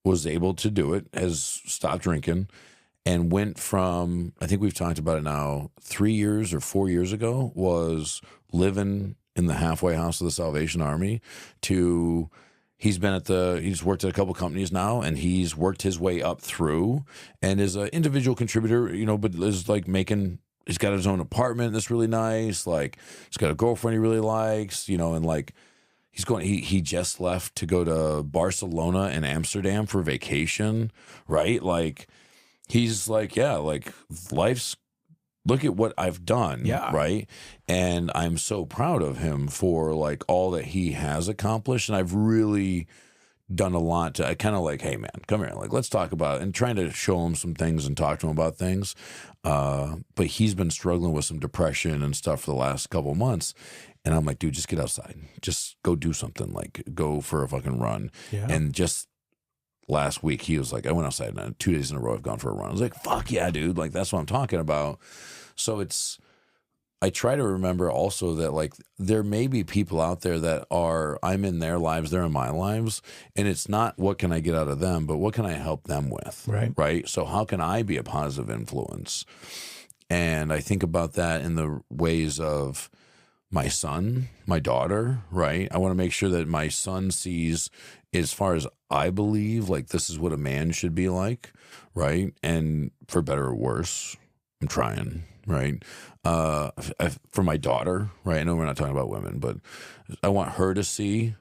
was able to do it, has stopped drinking, and went from, I think we've talked about it now, 3 years or 4 years ago, was living in the halfway house of the Salvation Army to he's worked at a couple companies now, and he's worked his way up through and is an individual contributor, you know, but is like he's got his own apartment that's really nice. Like he's got a girlfriend he really likes, you know, and like he just left to go to Barcelona and Amsterdam for vacation, right? Like he's like, yeah, like look at what I've done, right? And I'm so proud of him for like all that he has accomplished. And I've really done a lot to, I kind of like, hey man, come here, like let's talk about it, and trying to show him some things and talk to him about things. But he's been struggling with some depression and stuff for the last couple of months. And I'm like, dude, just get outside, just go do something, like go for a fucking run. And just last week he was like, I went outside and 2 days in a row I've gone for a run. I was like, fuck yeah, dude, like that's what I'm talking about. So I try to remember also that like there may be people out there that I'm in their lives, they're in my lives, and it's not what can I get out of them, but what can I help them with, right? So how can I be a positive influence? And I think about that in the ways of my son, my daughter, right? I want to make sure that my son sees, as far as I believe, like this is what a man should be like, right? And for better or worse, I'm trying, right? For my daughter, right? I know we're not talking about women, but I want her to see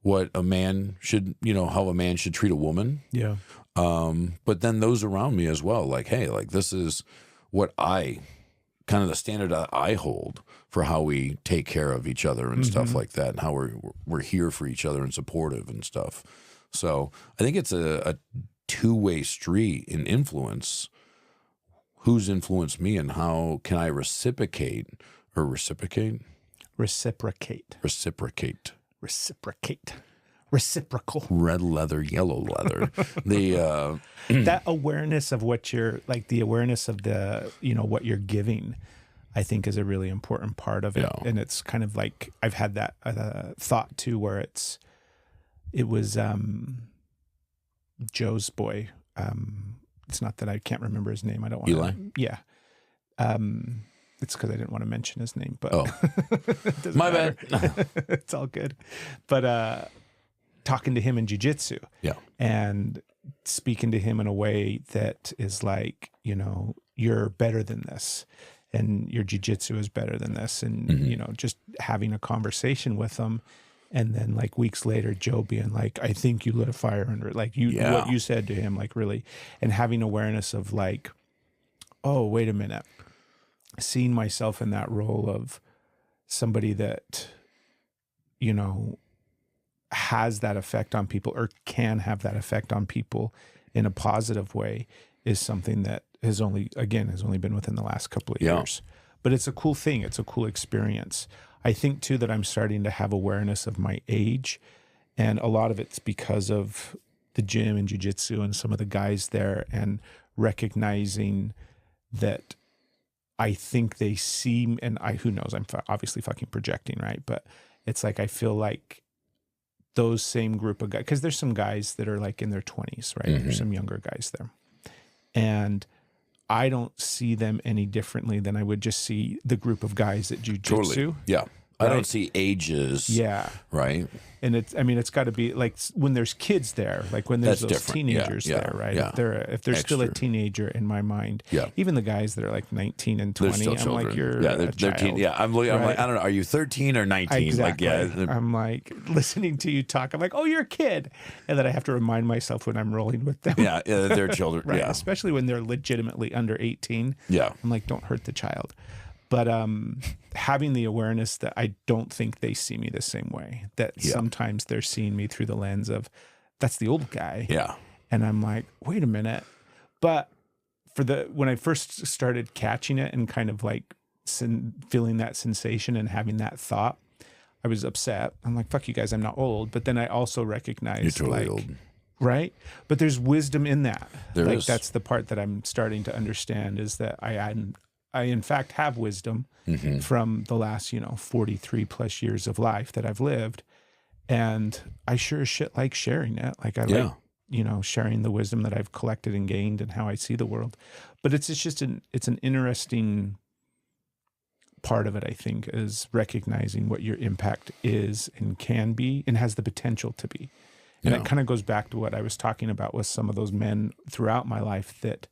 what a man should, you know, how a man should treat a woman. Yeah. But then those around me as well, like, hey, like this is what kind of the standard that I hold for how we take care of each other and stuff like that, and how we're here for each other and supportive and stuff. So I think it's a two-way street in influence. Who's influenced me and how can I reciprocate? Reciprocal. Red leather, yellow leather. That awareness of what you're like, the awareness of the, you know, what you're giving, I think is a really important part of it. Yeah. And it's kind of like, I've had that thought too, where it was Joe's boy. It's not that I can't remember his name. I don't want Eli? to. Yeah. It's because I didn't want to mention his name, but my bad. It's all good. But talking to him in jiu-jitsu, and speaking to him in a way that is like, you know, you're better than this, and your jiu-jitsu is better than this, and you know, just having a conversation with him. And then like weeks later, Joe being like, I think you lit a fire under it. Like what you said to him, like really, and having awareness of like oh, wait a minute. Seeing myself in that role of somebody that, you know, has that effect on people or can have that effect on people in a positive way is something that has only been within the last couple of years. But it's a cool thing. It's a cool experience. I think too that I'm starting to have awareness of my age, and a lot of it's because of the gym and jiu-jitsu and some of the guys there, and recognizing that I think they see, and who knows, I'm obviously fucking projecting, right? But it's like, I feel like those same group of guys, because there's some guys that are like in their 20s, right? Mm-hmm. There's some younger guys there. And I don't see them any differently than I would just see the group of guys at jiu-jitsu. Totally. Yeah. I don't see ages. Yeah. Right. And it's got to be like when there's kids there, like when there's That's those different. teenagers there, right? Yeah. If they're still a teenager in my mind, even the guys that are like 19 and 20, still I'm children. like, you're they're a child. teen. Yeah. I'm like, I don't know. Are you 13 or 19? Exactly. Like, yeah. I'm like listening to you talk. I'm like, oh, you're a kid. And then I have to remind myself when I'm rolling with them. Yeah. They're children. Right. Yeah. Especially when they're legitimately under 18. Yeah. I'm like, don't hurt the child. But having the awareness that I don't think they see me the same way, that sometimes they're seeing me through the lens of, that's the old guy. Yeah. And I'm like, wait a minute. But when I first started catching it and kind of like feeling that sensation and having that thought, I was upset. I'm like, fuck you guys, I'm not old. But then I also recognized, You're totally like, old. Right? But there's wisdom in that. There is. That's the part that I'm starting to understand, is that I in fact have wisdom from the last, 43 plus years of life that I've lived. And I sure as shit like sharing it. Like I like, sharing the wisdom that I've collected and gained and how I see the world. But it's just it's an interesting part of it, I think, is recognizing what your impact is and can be and has the potential to be. And it kind of goes back to what I was talking about with some of those men throughout my life, that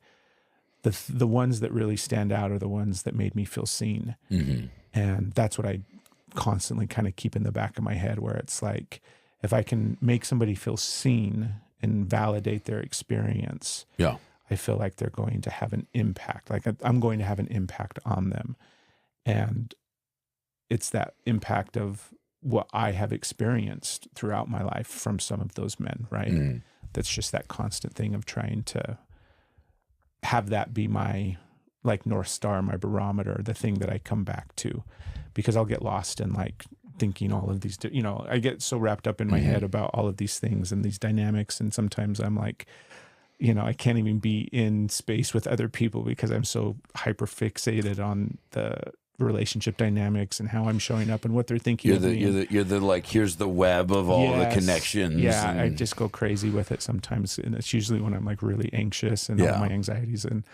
the ones that really stand out are the ones that made me feel seen. Mm-hmm. And that's what I constantly kind of keep in the back of my head, where it's like, if I can make somebody feel seen and validate their experience, I feel like they're going to have an impact. Like I'm going to have an impact on them. And it's that impact of what I have experienced throughout my life from some of those men, right? Mm. That's just that constant thing of trying to have that be my like North Star, my barometer, the thing that I come back to, because I'll get lost in like thinking all of these, I get so wrapped up in my head about all of these things and these dynamics. And sometimes I'm like, I can't even be in space with other people because I'm so hyper fixated on the relationship dynamics and how I'm showing up and what they're thinking of me. You're the like, here's the web of all the connections. Yeah, I just go crazy with it sometimes. And it's usually when I'm like really anxious and all my anxieties and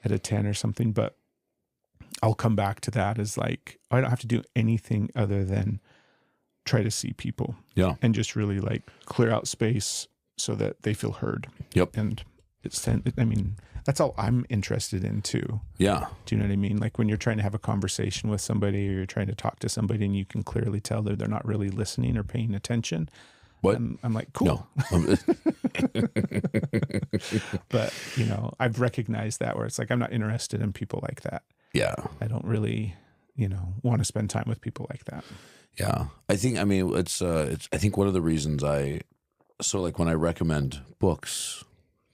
at a 10 or something. But I'll come back to that as like, I don't have to do anything other than try to see people. Yeah. And just really like clear out space so that they feel heard. Yep. And that's all I'm interested in too. Yeah. Do you know what I mean? Like when you're trying to have a conversation with somebody or you're trying to talk to somebody and you can clearly tell that they're not really listening or paying attention. What? I'm like, cool. No. But, I've recognized that, where it's like, I'm not interested in people like that. Yeah. I don't really, want to spend time with people like that. Yeah. I think I think one of the reasons when I recommend books,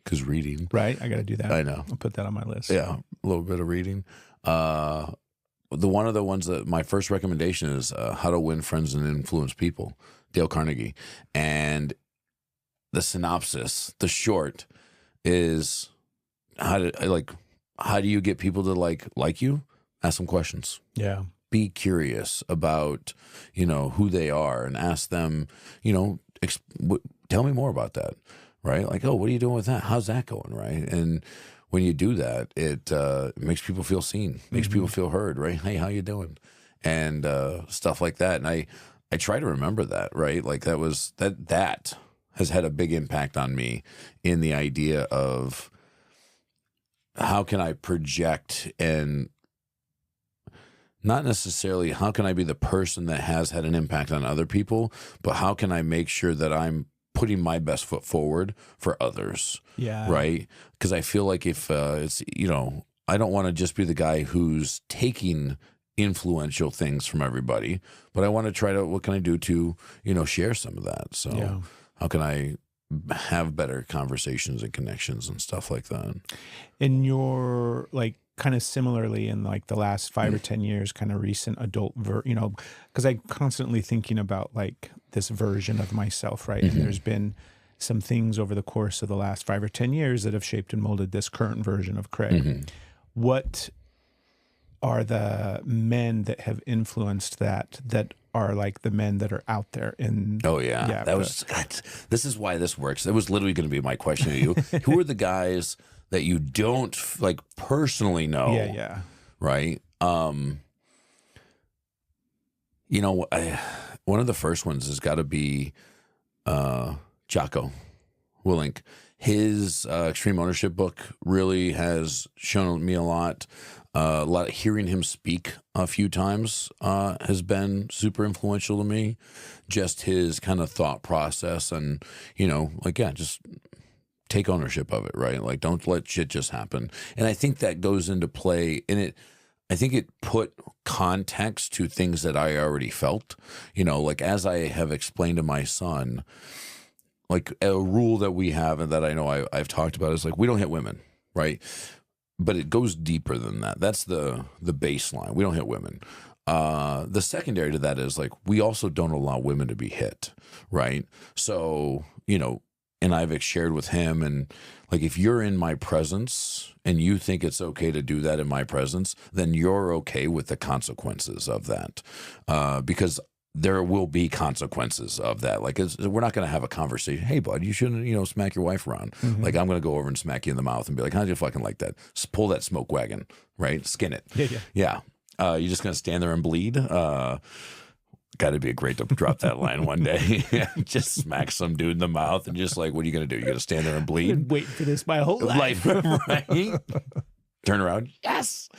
because reading. Right. I got to do that. I know. I'll put that on my list. Yeah. A little bit of reading. One of the ones that my first recommendation is How to Win Friends and Influence People, Dale Carnegie. And the synopsis, the short, is how do you get people to like you? Ask them questions. Yeah. Be curious about, who they are and ask them, tell me more about that. Right? Like, oh, what are you doing with that? How's that going? Right? And when you do that, it makes people feel seen, makes people feel heard, right? Hey, how you doing? And stuff like that. And I try to remember that, right? Like that has had a big impact on me in the idea of how can I project, and not necessarily how can I be the person that has had an impact on other people, but how can I make sure that I'm putting my best foot forward for others. Yeah. Right. Because I feel like if it's, I don't want to just be the guy who's taking influential things from everybody, but I want to try to, what can I do to, share some of that? So how can I have better conversations and connections and stuff like that? In your, like, kind of similarly in like the last 5 or 10 years, kind of recent adult, because I'm constantly thinking about like this version of myself, right? And there's been some things over the course of the last 5 or 10 years that have shaped and molded this current version of Craig. What are the men that have influenced that are like the men that are out there in this is why this works. That was literally going to be my question to you. Who are the guys that you don't like personally know? Right. One of the first ones has got to be Jocko Willink. His Extreme Ownership book really has shown me a lot. Hearing him speak a few times has been super influential to me. Just his kind of thought process and, just take ownership of it, right? Like, don't let shit just happen. And I think that goes into play in it. I think it put context to things that I already felt, like as I have explained to my son, like a rule that we have and that I know I've talked about is like, we don't hit women, right? But it goes deeper than that. That's the baseline. We don't hit women. The secondary to that is like, we also don't allow women to be hit, right? So, and I've shared with him, and like, if you're in my presence and you think it's okay to do that in my presence, then you're okay with the consequences of that, because there will be consequences of that. Like, we're not going to have a conversation. Hey, bud, you shouldn't, smack your wife around. Like, I'm going to go over and smack you in the mouth and be like, how'd you fucking like that? Just pull that smoke wagon, right? Skin it. Yeah. You're just going to stand there and bleed. Got to be great to drop that line one day. Just smack some dude in the mouth and just like, what are you going to do? You're going to stand there and bleed? I've been waiting for this my whole life. Right? Turn around. Yes.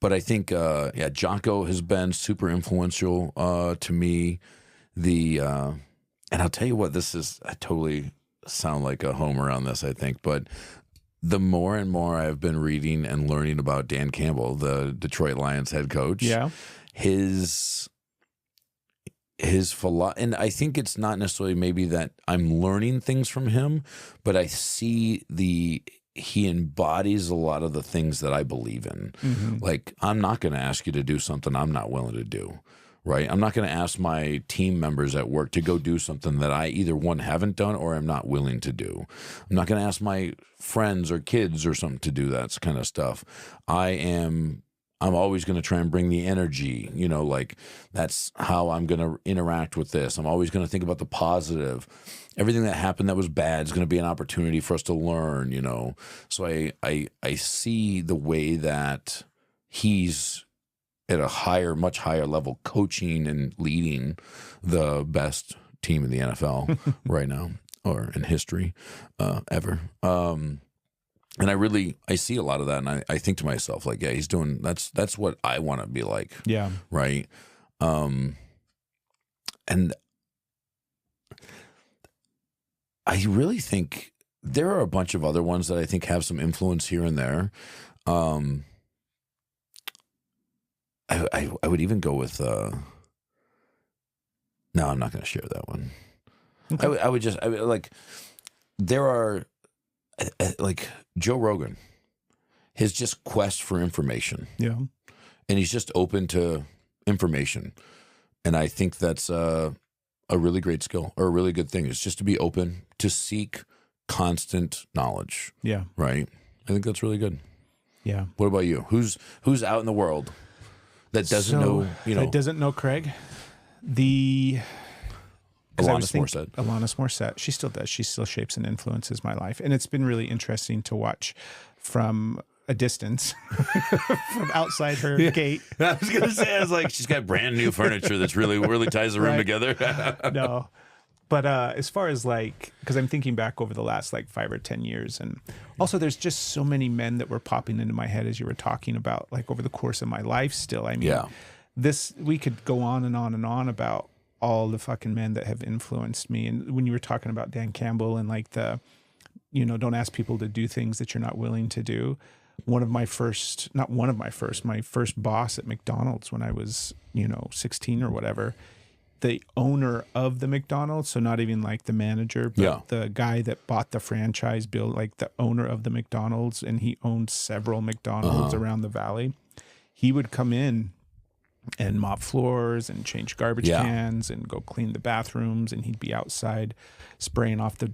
But I think, Jocko has been super influential to me. And I'll tell you what, I totally sound like a homer on this, I think, but the more and more I've been reading and learning about Dan Campbell, the Detroit Lions head coach, his philosophy, and I think it's not necessarily maybe that I'm learning things from him, but I see he embodies a lot of the things that I believe in. Like, I'm not going to ask you to do something I'm not willing to do, right? I'm not going to ask my team members at work to go do something that I either, one, haven't done or I'm not willing to do. I'm not going to ask my friends or kids or something to do that kind of stuff. I'm always going to try and bring the energy, like that's how I'm going to interact with this. I'm always going to think about the positive. Everything that happened that was bad is going to be an opportunity for us to learn, So I see the way that he's at a much higher level, coaching and leading the best team in the NFL right now, or in history ever. And I see a lot of that, and I think to myself, like, yeah, he's doing, that's what I want to be like. Yeah. Right. And I really think there are a bunch of other ones that I think have some influence here and there. I would even go with, no, I'm not going to share that one. Okay. There are, like Joe Rogan, his just quest for information. Yeah. And he's just open to information. And I think that's a really great skill, or a really good thing, is just to be open to seek constant knowledge. Yeah. Right. I think that's really good. Yeah. What about you? Who's out in the world that doesn't know, that doesn't know Craig? Alanis Morissette. She still does. She still shapes and influences my life. And it's been really interesting to watch from a distance, from outside her gate. I was going to say, I was like, she's got brand new furniture that's really ties the room together. No. But as far as because I'm thinking back over the last 5 or 10 years, and also there's just so many men that were popping into my head as you were talking about, over the course of my life still. I mean, we could go on and on and on about all the fucking men that have influenced me. And when you were talking about Dan Campbell and don't ask people to do things that you're not willing to do. My first boss at McDonald's when I was, 16 or whatever, the owner of the McDonald's, so not even like the manager, but the guy that bought the franchise, like the owner of the McDonald's, and he owned several McDonald's around the valley. He would come in and mop floors and change garbage cans and go clean the bathrooms, and he'd be outside spraying off the,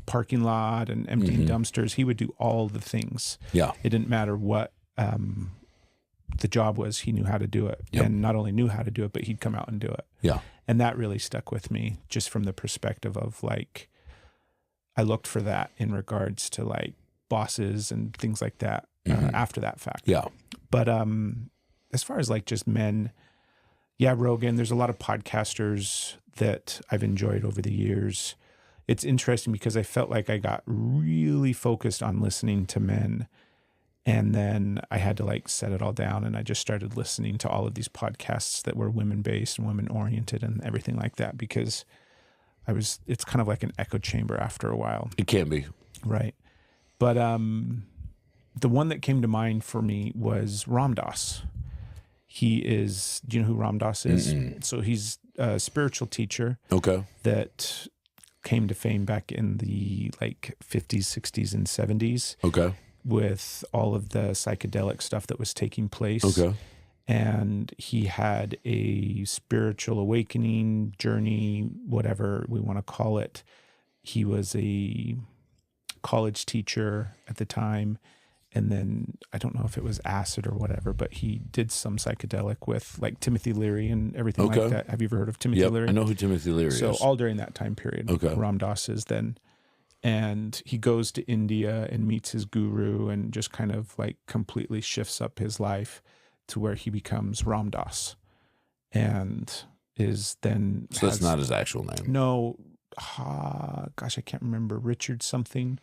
parking lot and emptying dumpsters. He would do all the things. Yeah. It didn't matter what the job was. He knew how to do it. Yep. And not only knew how to do it, but he'd come out and do it. Yeah. And that really stuck with me, just from the perspective of like, I looked for that in regards to like bosses and things like that after that fact. Yeah. But as far as like just men, Rogan, there's a lot of podcasters that I've enjoyed over the years. It's interesting because I felt like I got really focused on listening to men, and then I had to like set it all down, and I just started listening to all of these podcasts that were women-based and women-oriented and everything like that, because it's kind of like an echo chamber after a while. It can be. Right. But the one that came to mind for me was Ram Dass. Do you know who Ram Dass is? So he's a spiritual teacher. Okay. That came to fame back in the like 50s, 60s, and 70s. Okay. With all of the psychedelic stuff that was taking place. Okay. And he had a spiritual awakening journey, whatever we want to call it. He was a college teacher at the time. And then I don't know if it was acid or whatever, but he did some psychedelic with like Timothy Leary and everything like that. Have you ever heard of Timothy Leary? I know who Timothy Leary is. So all during that time period, Ram Dass is then. And he goes to India and meets his guru and just kind of like completely shifts up his life to where he becomes Ram Dass. And is then... So that's not his actual name? No. Gosh, I can't remember. Richard something.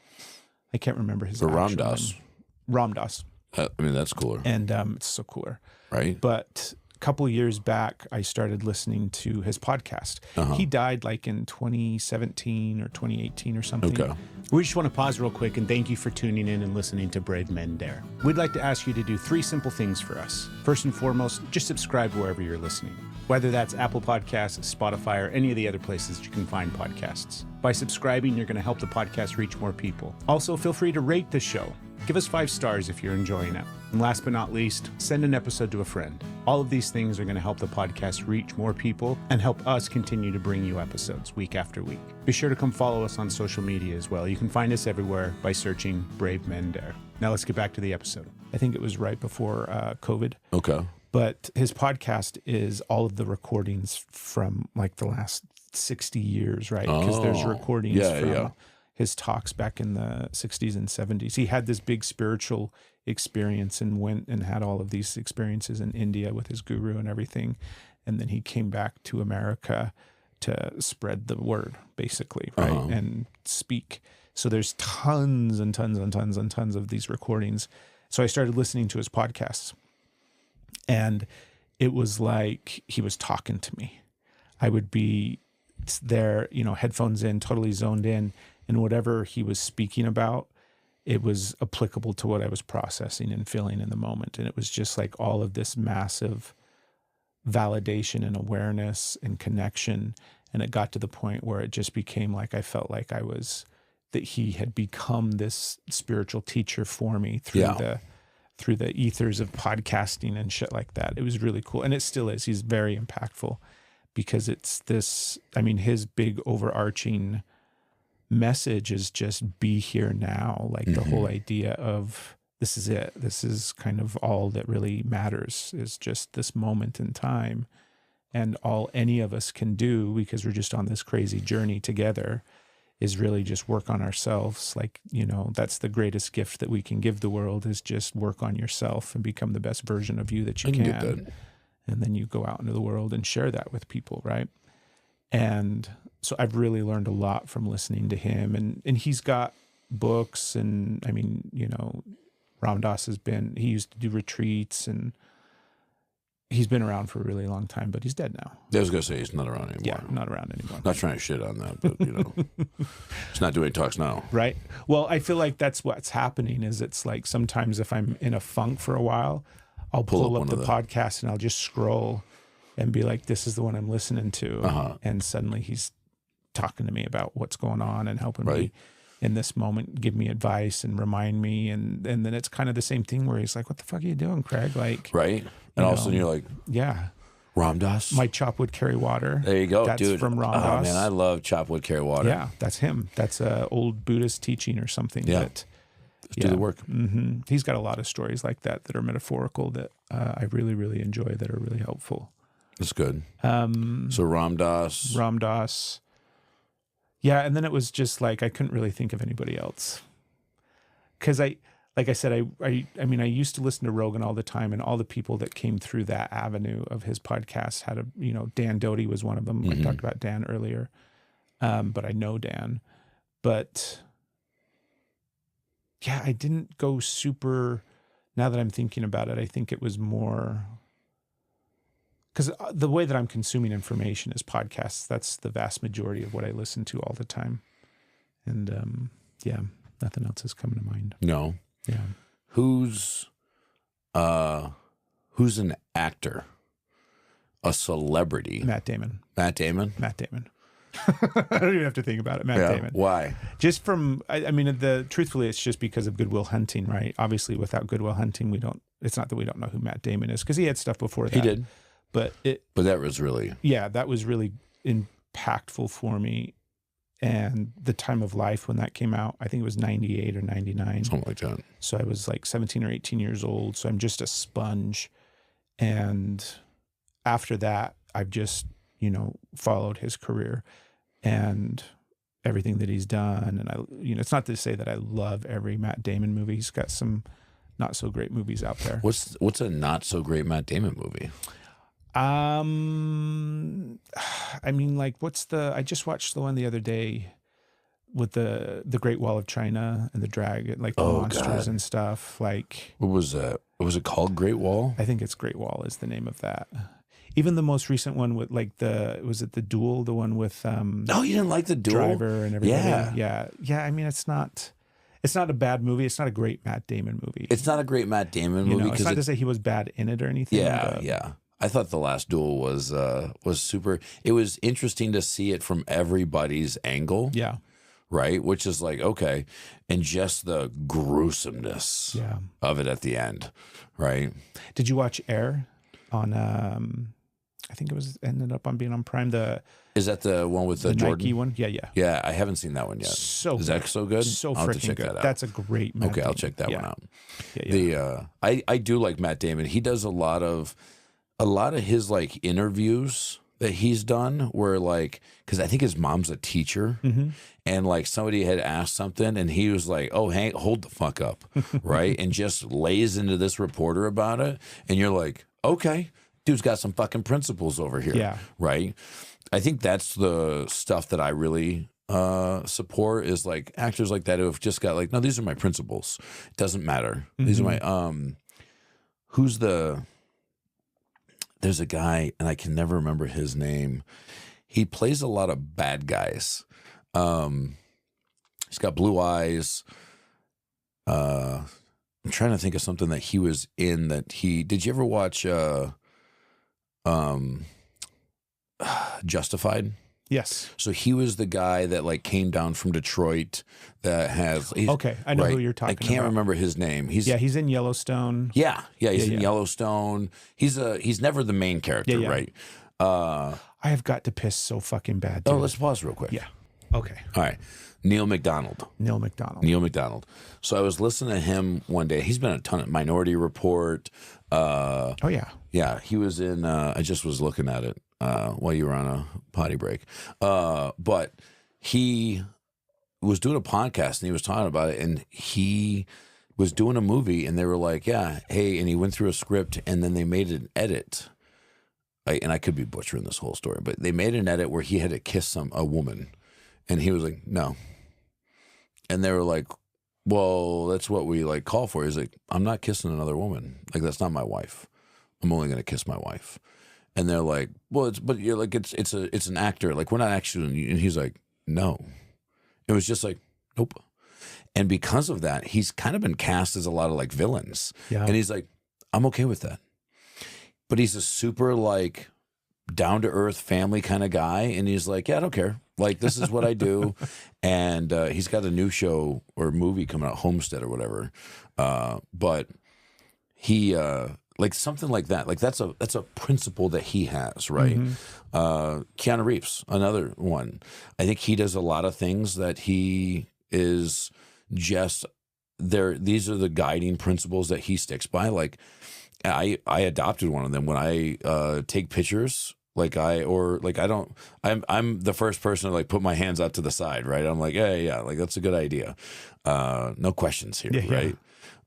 I can't remember his actual Ram Dass. name. Ram Dass. I mean, that's cooler. And it's so cooler. Right. But a couple of years back, I started listening to his podcast. He died like in 2017 or 2018 or something. Okay. We just want to pause real quick and thank you for tuning in and listening to Brave Men Dare. We'd like to ask you to do 3 simple things for us. First and foremost, just subscribe wherever you're listening, whether that's Apple Podcasts, Spotify, or any of the other places you can find podcasts. By subscribing, you're going to help the podcast reach more people. Also, feel free to rate the show. Give us 5 stars if you're enjoying it. And last but not least, send an episode to a friend. All of these things are going to help the podcast reach more people and help us continue to bring you episodes week after week. Be sure to come follow us on social media as well. You can find us everywhere by searching Brave Men Dare. Now let's get back to the episode. I think it was right before COVID. Okay. But his podcast is all of the recordings from like the last 60 years, right? Because there's recordings from his talks back in the 60s and 70s. He had this big spiritual experience and went and had all of these experiences in India with his guru and everything. And then he came back to America to spread the word, basically, right? And speak. So there's tons and tons and tons and tons of these recordings. So I started listening to his podcasts. And it was like he was talking to me. I would be there, headphones in, totally zoned in. And whatever he was speaking about, it was applicable to what I was processing and feeling in the moment. And it was just like all of this massive validation and awareness and connection. And it got to the point where it just became like I felt like that he had become this spiritual teacher for me through the ethers of podcasting and shit like that. It was really cool. And it still is. He's very impactful because it's this, his big overarching message is just be here now. Like the whole idea of this is it. This is kind of all that really matters, is just this moment in time. And all any of us can do, because we're just on this crazy journey together, is really just work on ourselves. Like, that's the greatest gift that we can give the world, is just work on yourself and become the best version of you that you can. Get that. And then you go out into the world and share that with people, right? And so I've really learned a lot from listening to him. And he's got books, and Ram Dass he used to do retreats, and he's been around for a really long time, but he's dead now. I was going to say he's not around anymore. Yeah, not around anymore. Not trying to shit on that, but, he's not doing talks now. Right. Well, I feel like that's what's happening is it's like sometimes if I'm in a funk for a while, I'll pull up the podcast and I'll just scroll and be like, this is the one I'm listening to. And suddenly he's talking to me about what's going on and helping me in this moment, give me advice and remind me. And then it's kind of the same thing where he's like, what the fuck are you doing, Craig? Like, right. And all of a sudden you're like, yeah. Ram Dass? My Chop Wood Carry Water. There you go, that's dude. From Ram Dass. Oh, man, I love Chop Wood Carry Water. Yeah, that's him. That's a old Buddhist teaching or something. Yeah. Do the work. He's got a lot of stories like that are metaphorical that I really, really enjoy, that are really helpful. That's good. So Ram Dass. Ram Dass. Yeah, and then it was just like I couldn't really think of anybody else. Because like I said, I mean, I used to listen to Rogan all the time, and all the people that came through that avenue of his podcast had Dan Doty was one of them. I talked about Dan earlier, but I know Dan. But yeah, I didn't go super, now that I'm thinking about it, I think it was more, because the way that I'm consuming information is podcasts. That's the vast majority of what I listen to all the time. And yeah, nothing else is coming to mind. No. Yeah. Who's an actor? A celebrity? Matt Damon. Matt Damon? Matt Damon. I don't even have to think about it. Matt Damon. Why? Just from, I mean, truthfully, it's just because of Good Will Hunting, right? Obviously, without Good Will Hunting, it's not that we don't know who Matt Damon is, because he had stuff before that. He did. But that was really... Yeah, that was really impactful for me. And the time of life when that came out, I think it was 98 or 99. Something like that. So I was like 17 or 18 years old. So I'm just a sponge. And after that, I've just, followed his career and everything that he's done. And it's not to say that I love every Matt Damon movie. He's got some not so great movies out there. What's a not so great Matt Damon movie? I mean, like, I just watched the one the other day with the Great Wall of China and the dragon, like the monsters and stuff. Like, what was that? Was it called Great Wall? I think it's Great Wall is the name of that. Even the most recent one with like was it The Duel? The one with you didn't like The Duel? Driver and everybody. Yeah. I mean, it's not a bad movie. It's not a great Matt Damon movie. It's not a great Matt Damon movie. It's not to say he was bad in it or anything. Yeah. I thought The Last Duel was super. It was interesting to see it from everybody's angle. Yeah. Right? Which is like, okay. And just the gruesomeness of it at the end. Right? Did you watch Air on, I think it ended up on being on Prime. Is that the one with the Jordan? Nike one? Yeah. Yeah, I haven't seen that one yet. Is that so good? So I'll have to freaking check good. that out. That's a great Matt Damon. I'll check that one out. Yeah. I do like Matt Damon. He does a lot of his like interviews that he's done where like, because I think his mom's a teacher and like somebody had asked something and he was like, oh, Hank, hold the fuck up. Right. And just lays into this reporter about it. And you're like, okay, dude's got some fucking principles over here. Yeah. Right. I think that's the stuff that I really support is like actors like that who have just got like, no, these are my principles. It doesn't matter. These are my, there's a guy, and I can never remember his name. He plays a lot of bad guys. He's got blue eyes. I'm trying to think of something that he was in did you ever watch Justified? Yes. So he was the guy that like came down from Detroit that has. Okay, I know who you're talking about. I can't remember his name. He's in Yellowstone. Yeah, he's in Yellowstone. He's never the main character, right? I have got to piss so fucking bad. Dude. Oh, let's pause real quick. Yeah. Okay. All right. Neil McDonald. So I was listening to him one day. He's been a ton of Minority Report. Oh yeah. Yeah, he was in. I just was looking at it while you were on a potty break. But he was doing a podcast and he was talking about it, and he was doing a movie, and they were like, "Yeah, hey," and he went through a script, and then they made an edit. And I could be butchering this whole story, but they made an edit where he had to kiss a woman, and he was like, "No," and they were like, "Well, that's what we like call for." He's like, "I'm not kissing another woman. Like that's not my wife." I'm only going to kiss my wife. And they're like, well, it's an actor. Like, we're not actually, and he's like, no. It was just like, nope. And because of that, he's kind of been cast as a lot of like villains. Yeah. And he's like, I'm okay with that. But he's a super like down to earth family kind of guy. And he's like, yeah, I don't care. Like, this is what I do. And he's got a new show or movie coming out, Homestead or whatever. But he, like something like that. Like that's a principle that he has, right? Keanu Reeves, another one. I think he does a lot of things that he is just there. These are the guiding principles that he sticks by. Like I adopted one of them when I take pictures. I'm the first person to like put my hands out to the side, right? I'm like, yeah, like that's a good idea. No questions here, right? Yeah.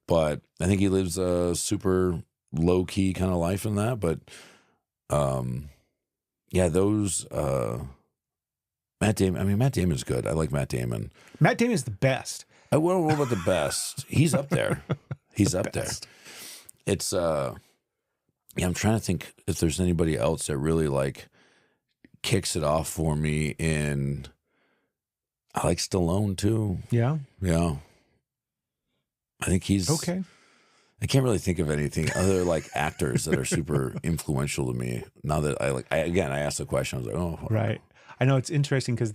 But I think he lives a super low key kind of life in that. But yeah, those Matt Damon. I mean, Matt Damon's good. I like Matt Damon. Matt Damon is the best. I don't know about the best. He's up there. He's up there. It's yeah, I'm trying to think if there's anybody else that really like kicks it off for me. In I like Stallone too. Yeah. Yeah. I think he's okay. I can't really think of anything other like actors that are super influential to me. Now that I asked the question, I was like, oh, right. I know it's interesting because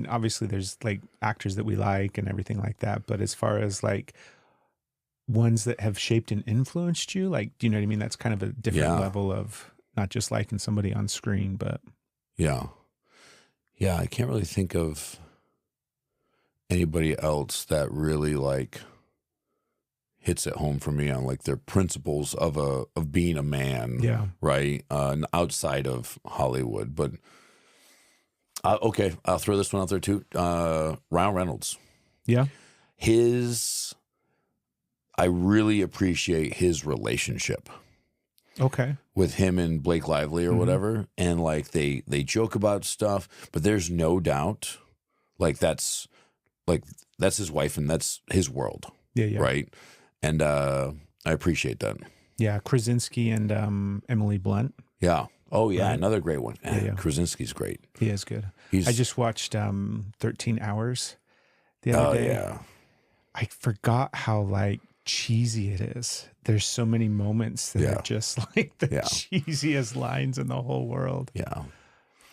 obviously there's like actors that we like and everything like that. But as far as like ones that have shaped and influenced you, like, do you know what I mean? That's kind of a different level of not just liking somebody on screen, but. Yeah. Yeah. I can't really think of anybody else that really like hits it home for me on like their principles of being a man. Yeah. Right. Outside of Hollywood, but okay. I'll throw this one out there too. Ryan Reynolds. Yeah. I really appreciate his relationship. Okay. With him and Blake Lively or whatever. And like they joke about stuff, but there's no doubt like that's his wife and that's his world. Yeah. Yeah. Right. And I appreciate that. Yeah. Krasinski and Emily Blunt. Yeah. Oh yeah. Right. Another great one. Yeah. Krasinski's great. He is good. I just watched 13 Hours the other day. Yeah. I forgot how like cheesy it is. There's so many moments that are just like the cheesiest lines in the whole world. Yeah.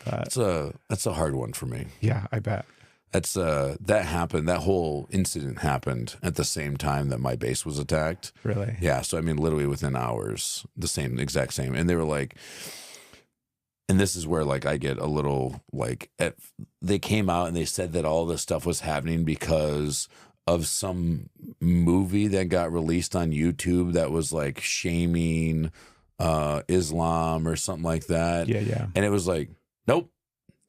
That's a hard one for me. Yeah, I bet. That happened. That whole incident happened at the same time that my base was attacked. Really? Yeah. So I mean, literally within hours, exact same. And they were like, and this is where like I get a little like, they came out and they said that all this stuff was happening because of some movie that got released on YouTube that was like shaming Islam or something like that. Yeah, yeah. And it was like, nope,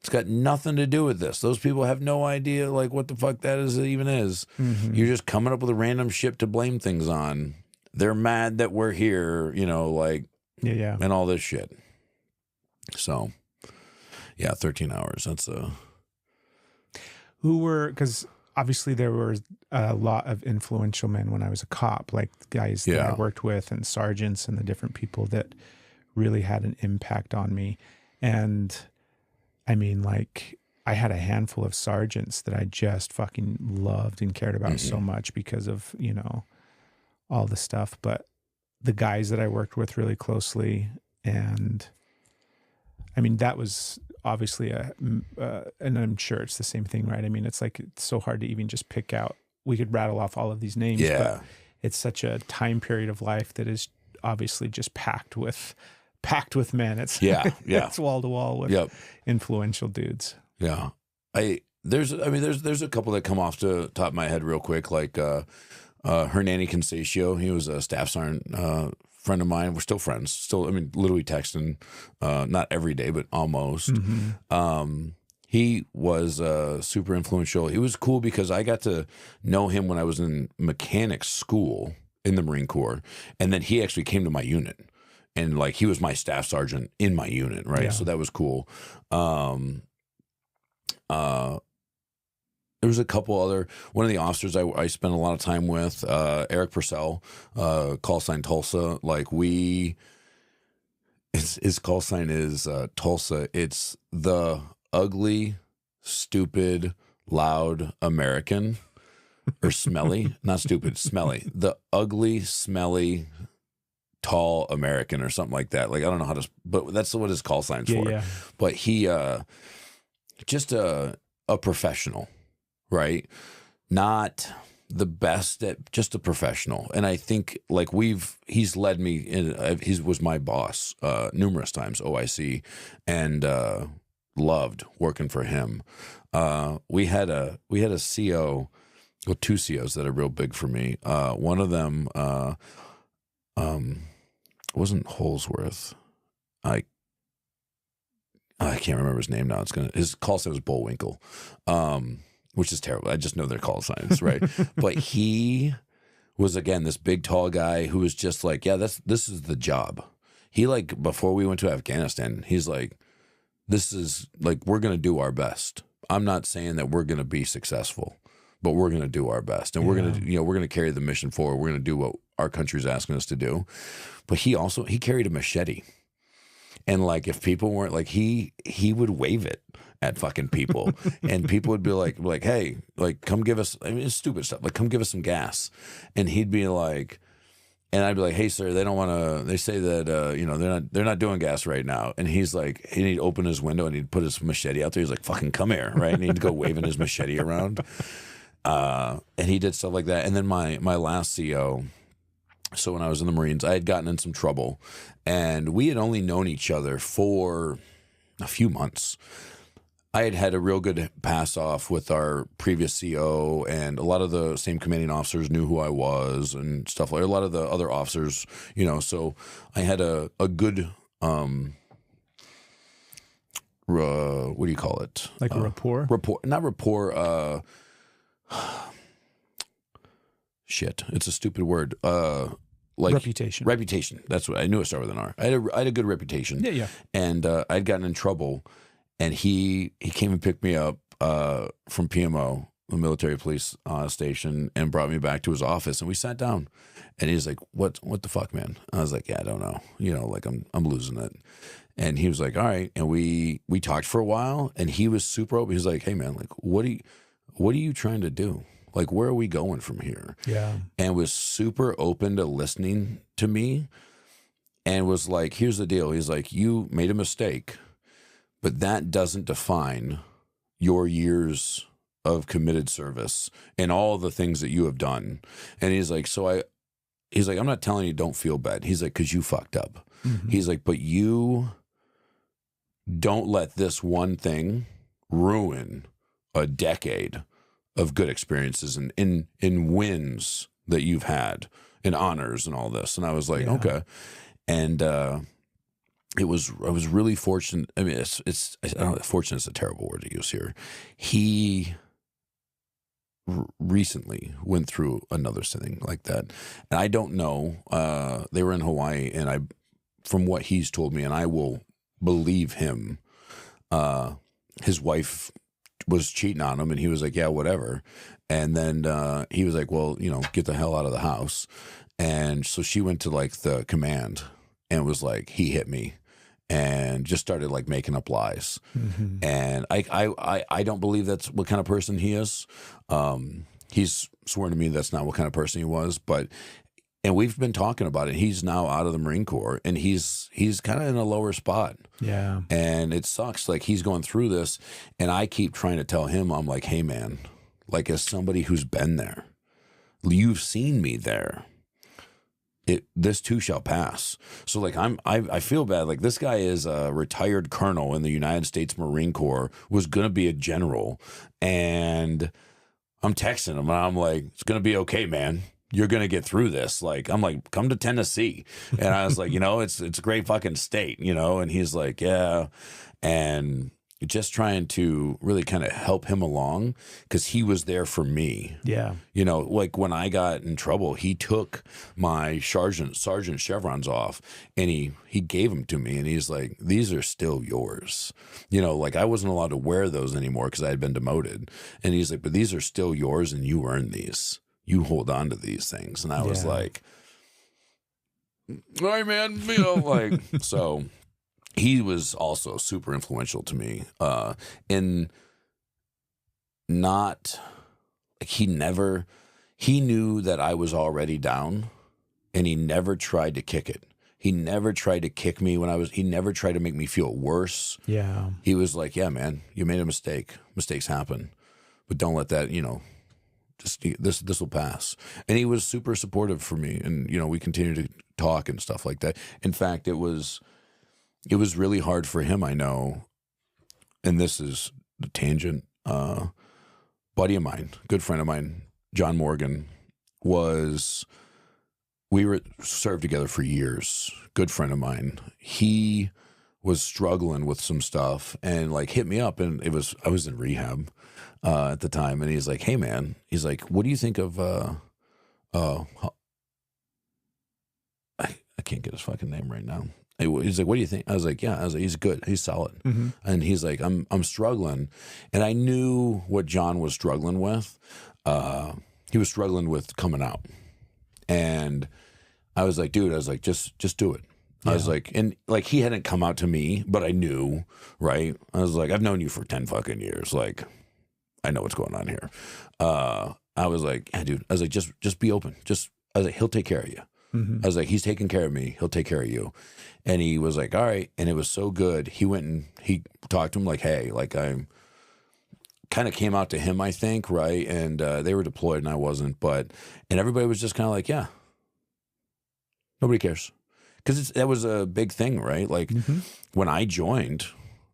it's got nothing to do with this. Those people have no idea like what the fuck that even is. You're just coming up with a random shit to blame things on. They're mad that we're here, like, yeah, and all this shit. So, yeah, 13 Hours. That's because obviously there were a lot of influential men when I was a cop, like the guys that I worked with and sergeants and the different people that really had an impact on me. And I mean, like, I had a handful of sergeants that I just fucking loved and cared about so much because of, all the stuff. But the guys that I worked with really closely, and I mean, that was obviously and I'm sure it's the same thing, right? I mean, it's like, it's so hard to even just pick out. We could rattle off all of these names, but it's such a time period of life that is obviously just packed with men. It's it's wall to wall with influential dudes. Yeah. There's a couple that come off the top of my head real quick, like Hernani Concesio. He was a staff sergeant, friend of mine. We're still friends. Literally texting, not every day, but almost. He was super influential. He was cool because I got to know him when I was in mechanics school in the Marine Corps, and then he actually came to my unit. And like, he was my staff sergeant in my unit, right? Yeah. So that was cool. There was a couple other, one of the officers I spent a lot of time with, Eric Purcell, call sign Tulsa. Like his call sign is Tulsa. It's the ugly, stupid, loud American, or smelly, not stupid, smelly. The ugly, smelly, tall American, or something like that. Like, I don't know how to, but that's what his call sign's for. Yeah. But he, just a professional, right? Not the best at, just a professional. And I think like he's led me in, he was my boss numerous times, OIC, and loved working for him. We had a CO, well, two COs that are real big for me. One of them wasn't Holsworth. I can't remember his name now. His call sign was Bullwinkle, which is terrible. I just know their call signs, right? But he was, again, this big, tall guy who was just like, yeah, this is the job. He, like, before we went to Afghanistan, he's like, this is like, we're going to do our best. I'm not saying that we're going to be successful, but we're going to do our best. And we're going to, we're going to carry the mission forward. We're going to do what our country's asking us to do. But he carried a machete. And like, if people weren't like, he would wave it at fucking people, and people would be like, hey, like, come give us, I mean, it's stupid stuff. Like, come give us some gas. And he'd be like, and I'd be like, hey, sir, they don't want to, they say that, they're not doing gas right now. And he's like, he'd open his window and he'd put his machete out there. He's like, fucking come here. Right. And he'd go waving his machete around. And he did stuff like that. And then my last CO, so when I was in the Marines, I had gotten in some trouble, and we had only known each other for a few months. I had had a real good pass off with our previous CO, and a lot of the same commanding officers knew who I was and stuff like that. A lot of the other officers, so I had a good, what do you call it? Like a rapport? Not rapport, shit. It's a stupid word. Like Reputation. That's what I knew. It started with an R. I had a good reputation. Yeah. And I'd gotten in trouble, and he came and picked me up from PMO, the military police station, and brought me back to his office, and we sat down. And he's like, "What the fuck, man?" I was like, "Yeah, I don't know. Like I'm losing it." And he was like, "All right." And we talked for a while, and he was super open. He's like, "Hey, man, like, what are you trying to do? Like, where are we going from here?" Yeah. And was super open to listening to me, and was like, here's the deal. He's like, you made a mistake, but that doesn't define your years of committed service and all the things that you have done. And he's like, he's like, I'm not telling you don't feel bad. He's like, because you fucked up. Mm-hmm. He's like, but you don't let this one thing ruin a decade of good experiences and in wins that you've had, in honors and all this. And I was like, okay. And I was really fortunate. I mean, I don't know, fortunate is a terrible word to use here. He recently went through another thing like that. And I don't know, they were in Hawaii, and from what he's told me, and I will believe him, his wife was cheating on him, and he was like, yeah, whatever. And then he was like, well, get the hell out of the house. And so she went to like the command and was like, he hit me, and just started like making up lies. Mm-hmm. And I don't believe that's what kind of person he is. He's sworn to me that's not what kind of person he was, and we've been talking about it. He's now out of the Marine Corps, and he's kind of in a lower spot. Yeah. And it sucks. Like, he's going through this, and I keep trying to tell him, I'm like, hey man, like, as somebody who's been there, you've seen me there. This too shall pass. So like, I feel bad. Like, this guy is a retired colonel in the United States Marine Corps, was going to be a general. And I'm texting him, and I'm like, it's going to be okay, man. You're going to get through this. Like, I'm like, come to Tennessee. And I was like, it's a great fucking state, and he's like, yeah. And just trying to really kind of help him along, because he was there for me. Yeah. Like, when I got in trouble, he took my sergeant chevrons off, and he gave them to me, and he's like, these are still yours. Like, I wasn't allowed to wear those anymore because I had been demoted. And he's like, but these are still yours, and you earned these. You hold on to these things. And I was like, all right, man, like, so he was also super influential to me. In not like he knew that I was already down, and he never tried to kick it. He never tried to kick me he never tried to make me feel worse. Yeah. He was like, yeah, man, you made a mistake. Mistakes happen, but don't let that, just this will pass. And he was super supportive for me. And, we continued to talk and stuff like that. In fact, it was really hard for him, I know. And this is the tangent. Buddy of mine, good friend of mine, John Morgan, we were served together for years. Good friend of mine. He was struggling with some stuff and like hit me up, and I was in rehab at the time, and he's like, "Hey man," he's like, "What do you think of I can't get his fucking name right now." He's like, "What do you think?" I was like, "He's good. He's solid." Mm-hmm. And he's like, I'm struggling. And I knew what John was struggling with. He was struggling with coming out. And I was like, dude, just do it. Yeah. I was like, and like he hadn't come out to me, but I knew, right? I was like, I've known you for 10 fucking years. Like, I know what's going on here. I was like, yeah, dude. I was like, just be open. I was like, he'll take care of you. Mm-hmm. I was like, he's taking care of me. He'll take care of you. And he was like, all right. And it was so good. He went and he talked to him like, hey, like I'm kind of came out to him, I think, right? And they were deployed and I wasn't. And everybody was just kind of like, yeah, nobody cares. Because that was a big thing, right? Like when I joined,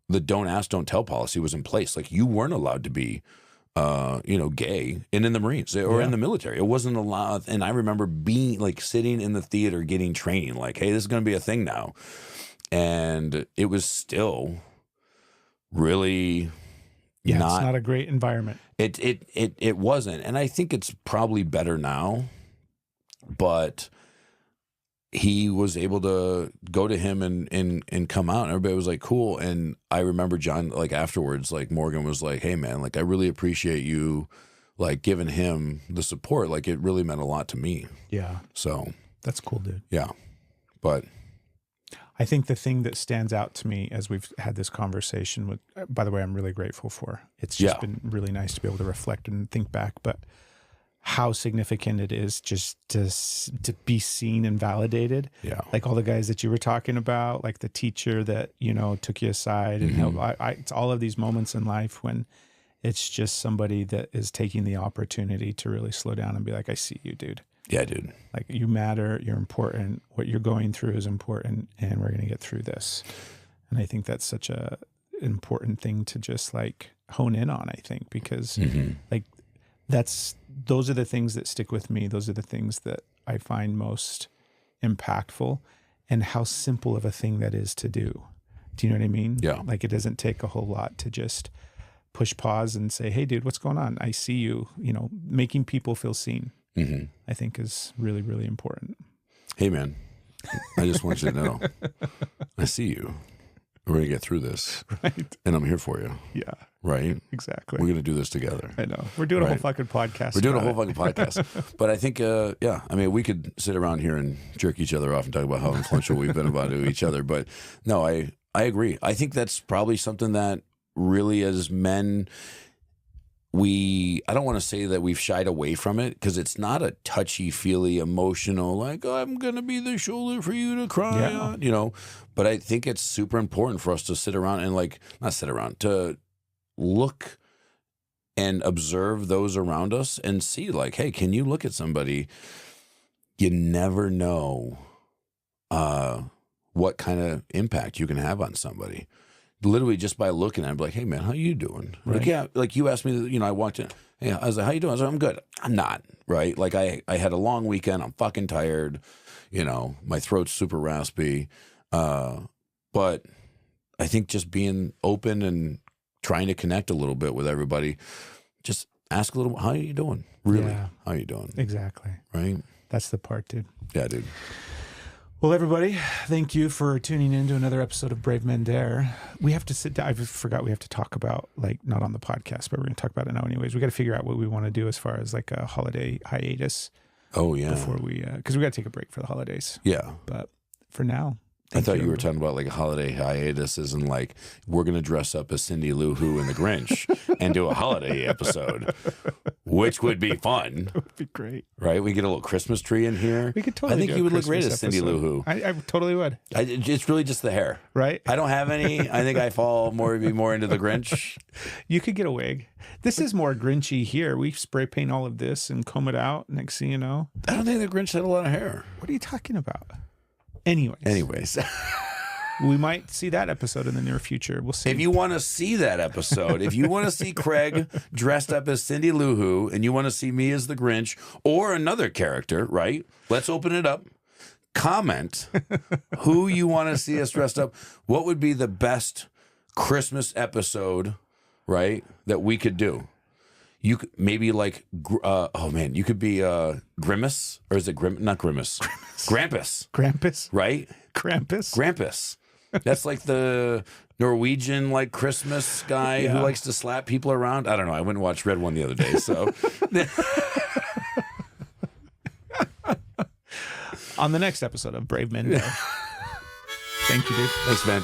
the don't ask, don't tell policy was in place. Like you weren't allowed to be gay and in the Marines or in the military. It wasn't allowed. And I remember being like sitting in the theater getting training, like, hey, this is going to be a thing now. And it was still really it's not a great environment. It wasn't. And I think it's probably better now, but he was able to go to him and come out, and everybody was like, cool. And I remember John, like afterwards, like Morgan was like, hey man, like I really appreciate you like giving him the support. Like it really meant a lot to me. Yeah. So that's cool, dude. Yeah. But I think the thing that stands out to me as we've had this conversation with, by the way, I'm really grateful for, it's just been really nice to be able to reflect and think back, but how significant it is just to be seen and validated. Yeah. Like all the guys that you were talking about, like the teacher that, took you aside and helped. It's all of these moments in life when it's just somebody that is taking the opportunity to really slow down and be like, I see you, dude. Yeah, dude. Like you matter, you're important. What you're going through is important, and we're going to get through this. And I think that's such a important thing to just like hone in on, I think, because like those are the things that stick with me. Those are the things that I find most impactful, and how simple of a thing that is to do. Do you know what I mean? Yeah. Like it doesn't take a whole lot to just push pause and say, hey dude, what's going on? I see you, making people feel seen. I think is really, really important. Hey man, I just want you to know, I see you. We're going to get through this. Right. And I'm here for you. Yeah. Right? Exactly. We're going to do this together. I know. We're doing a whole fucking podcast. We're doing a whole fucking podcast. But I think, I mean, we could sit around here and jerk each other off and talk about how influential we've been about each other. But no, I agree. I think that's probably something that really as men, I don't want to say that we've shied away from it, because it's not a touchy-feely, emotional, like, oh, I'm going to be the shoulder for you to cry on, But I think it's super important for us to sit around and to look and observe those around us and see like, hey, can you look at somebody? You never know what kind of impact you can have on somebody. Literally just by looking at him, like, hey man, how you doing? Right. Like, yeah, like you asked me, I walked in, hey, I was like, how you doing? I was like, I'm good. I'm not, right? Like I had a long weekend. I'm fucking tired. My throat's super raspy. But I think just being open and trying to connect a little bit with everybody, just ask a little, how are you doing? Really? Yeah. How are you doing? Exactly. Right? That's the part, dude. Yeah, dude. Well, everybody, thank you for tuning in to another episode of Brave Men Dare. We have to sit down. I forgot we have to talk about, like, not on the podcast, but we're going to talk about it now anyways. We got to figure out what we want to do as far as like a holiday hiatus. Oh, yeah. Before we, because we got to take a break for the holidays. Yeah. But for now, I thought you were talking about like holiday hiatuses and like we're going to dress up as Cindy Lou Who and the Grinch and do a holiday episode, which would be fun. It would be great. Right? We get a little Christmas tree in here. We could totally I think do you a would look great Christmas as Cindy episode. Lou Who. I totally would. It's really just the hair. Right? I don't have any. I think I fall more into the Grinch. You could get a wig. This is more Grinchy here. We spray paint all of this and comb it out. Next thing you know. I don't think the Grinch had a lot of hair. What are you talking about? Anyways. We might see that episode in the near future. We'll see. If you want to see that episode, if you want to see Craig dressed up as Cindy Lou Who and you want to see me as the Grinch or another character, right? Let's open it up. Comment who you want to see us dressed up. What would be the best Christmas episode, right, that we could do? You could maybe like, you could be Grimace, or is it not Grimace? Krampus. Krampus? Right? Krampus. That's like the Norwegian like Christmas guy who likes to slap people around. I don't know. I went and watched Red One the other day. So on the next episode of Brave Men. Thank you, dude. Thanks, man.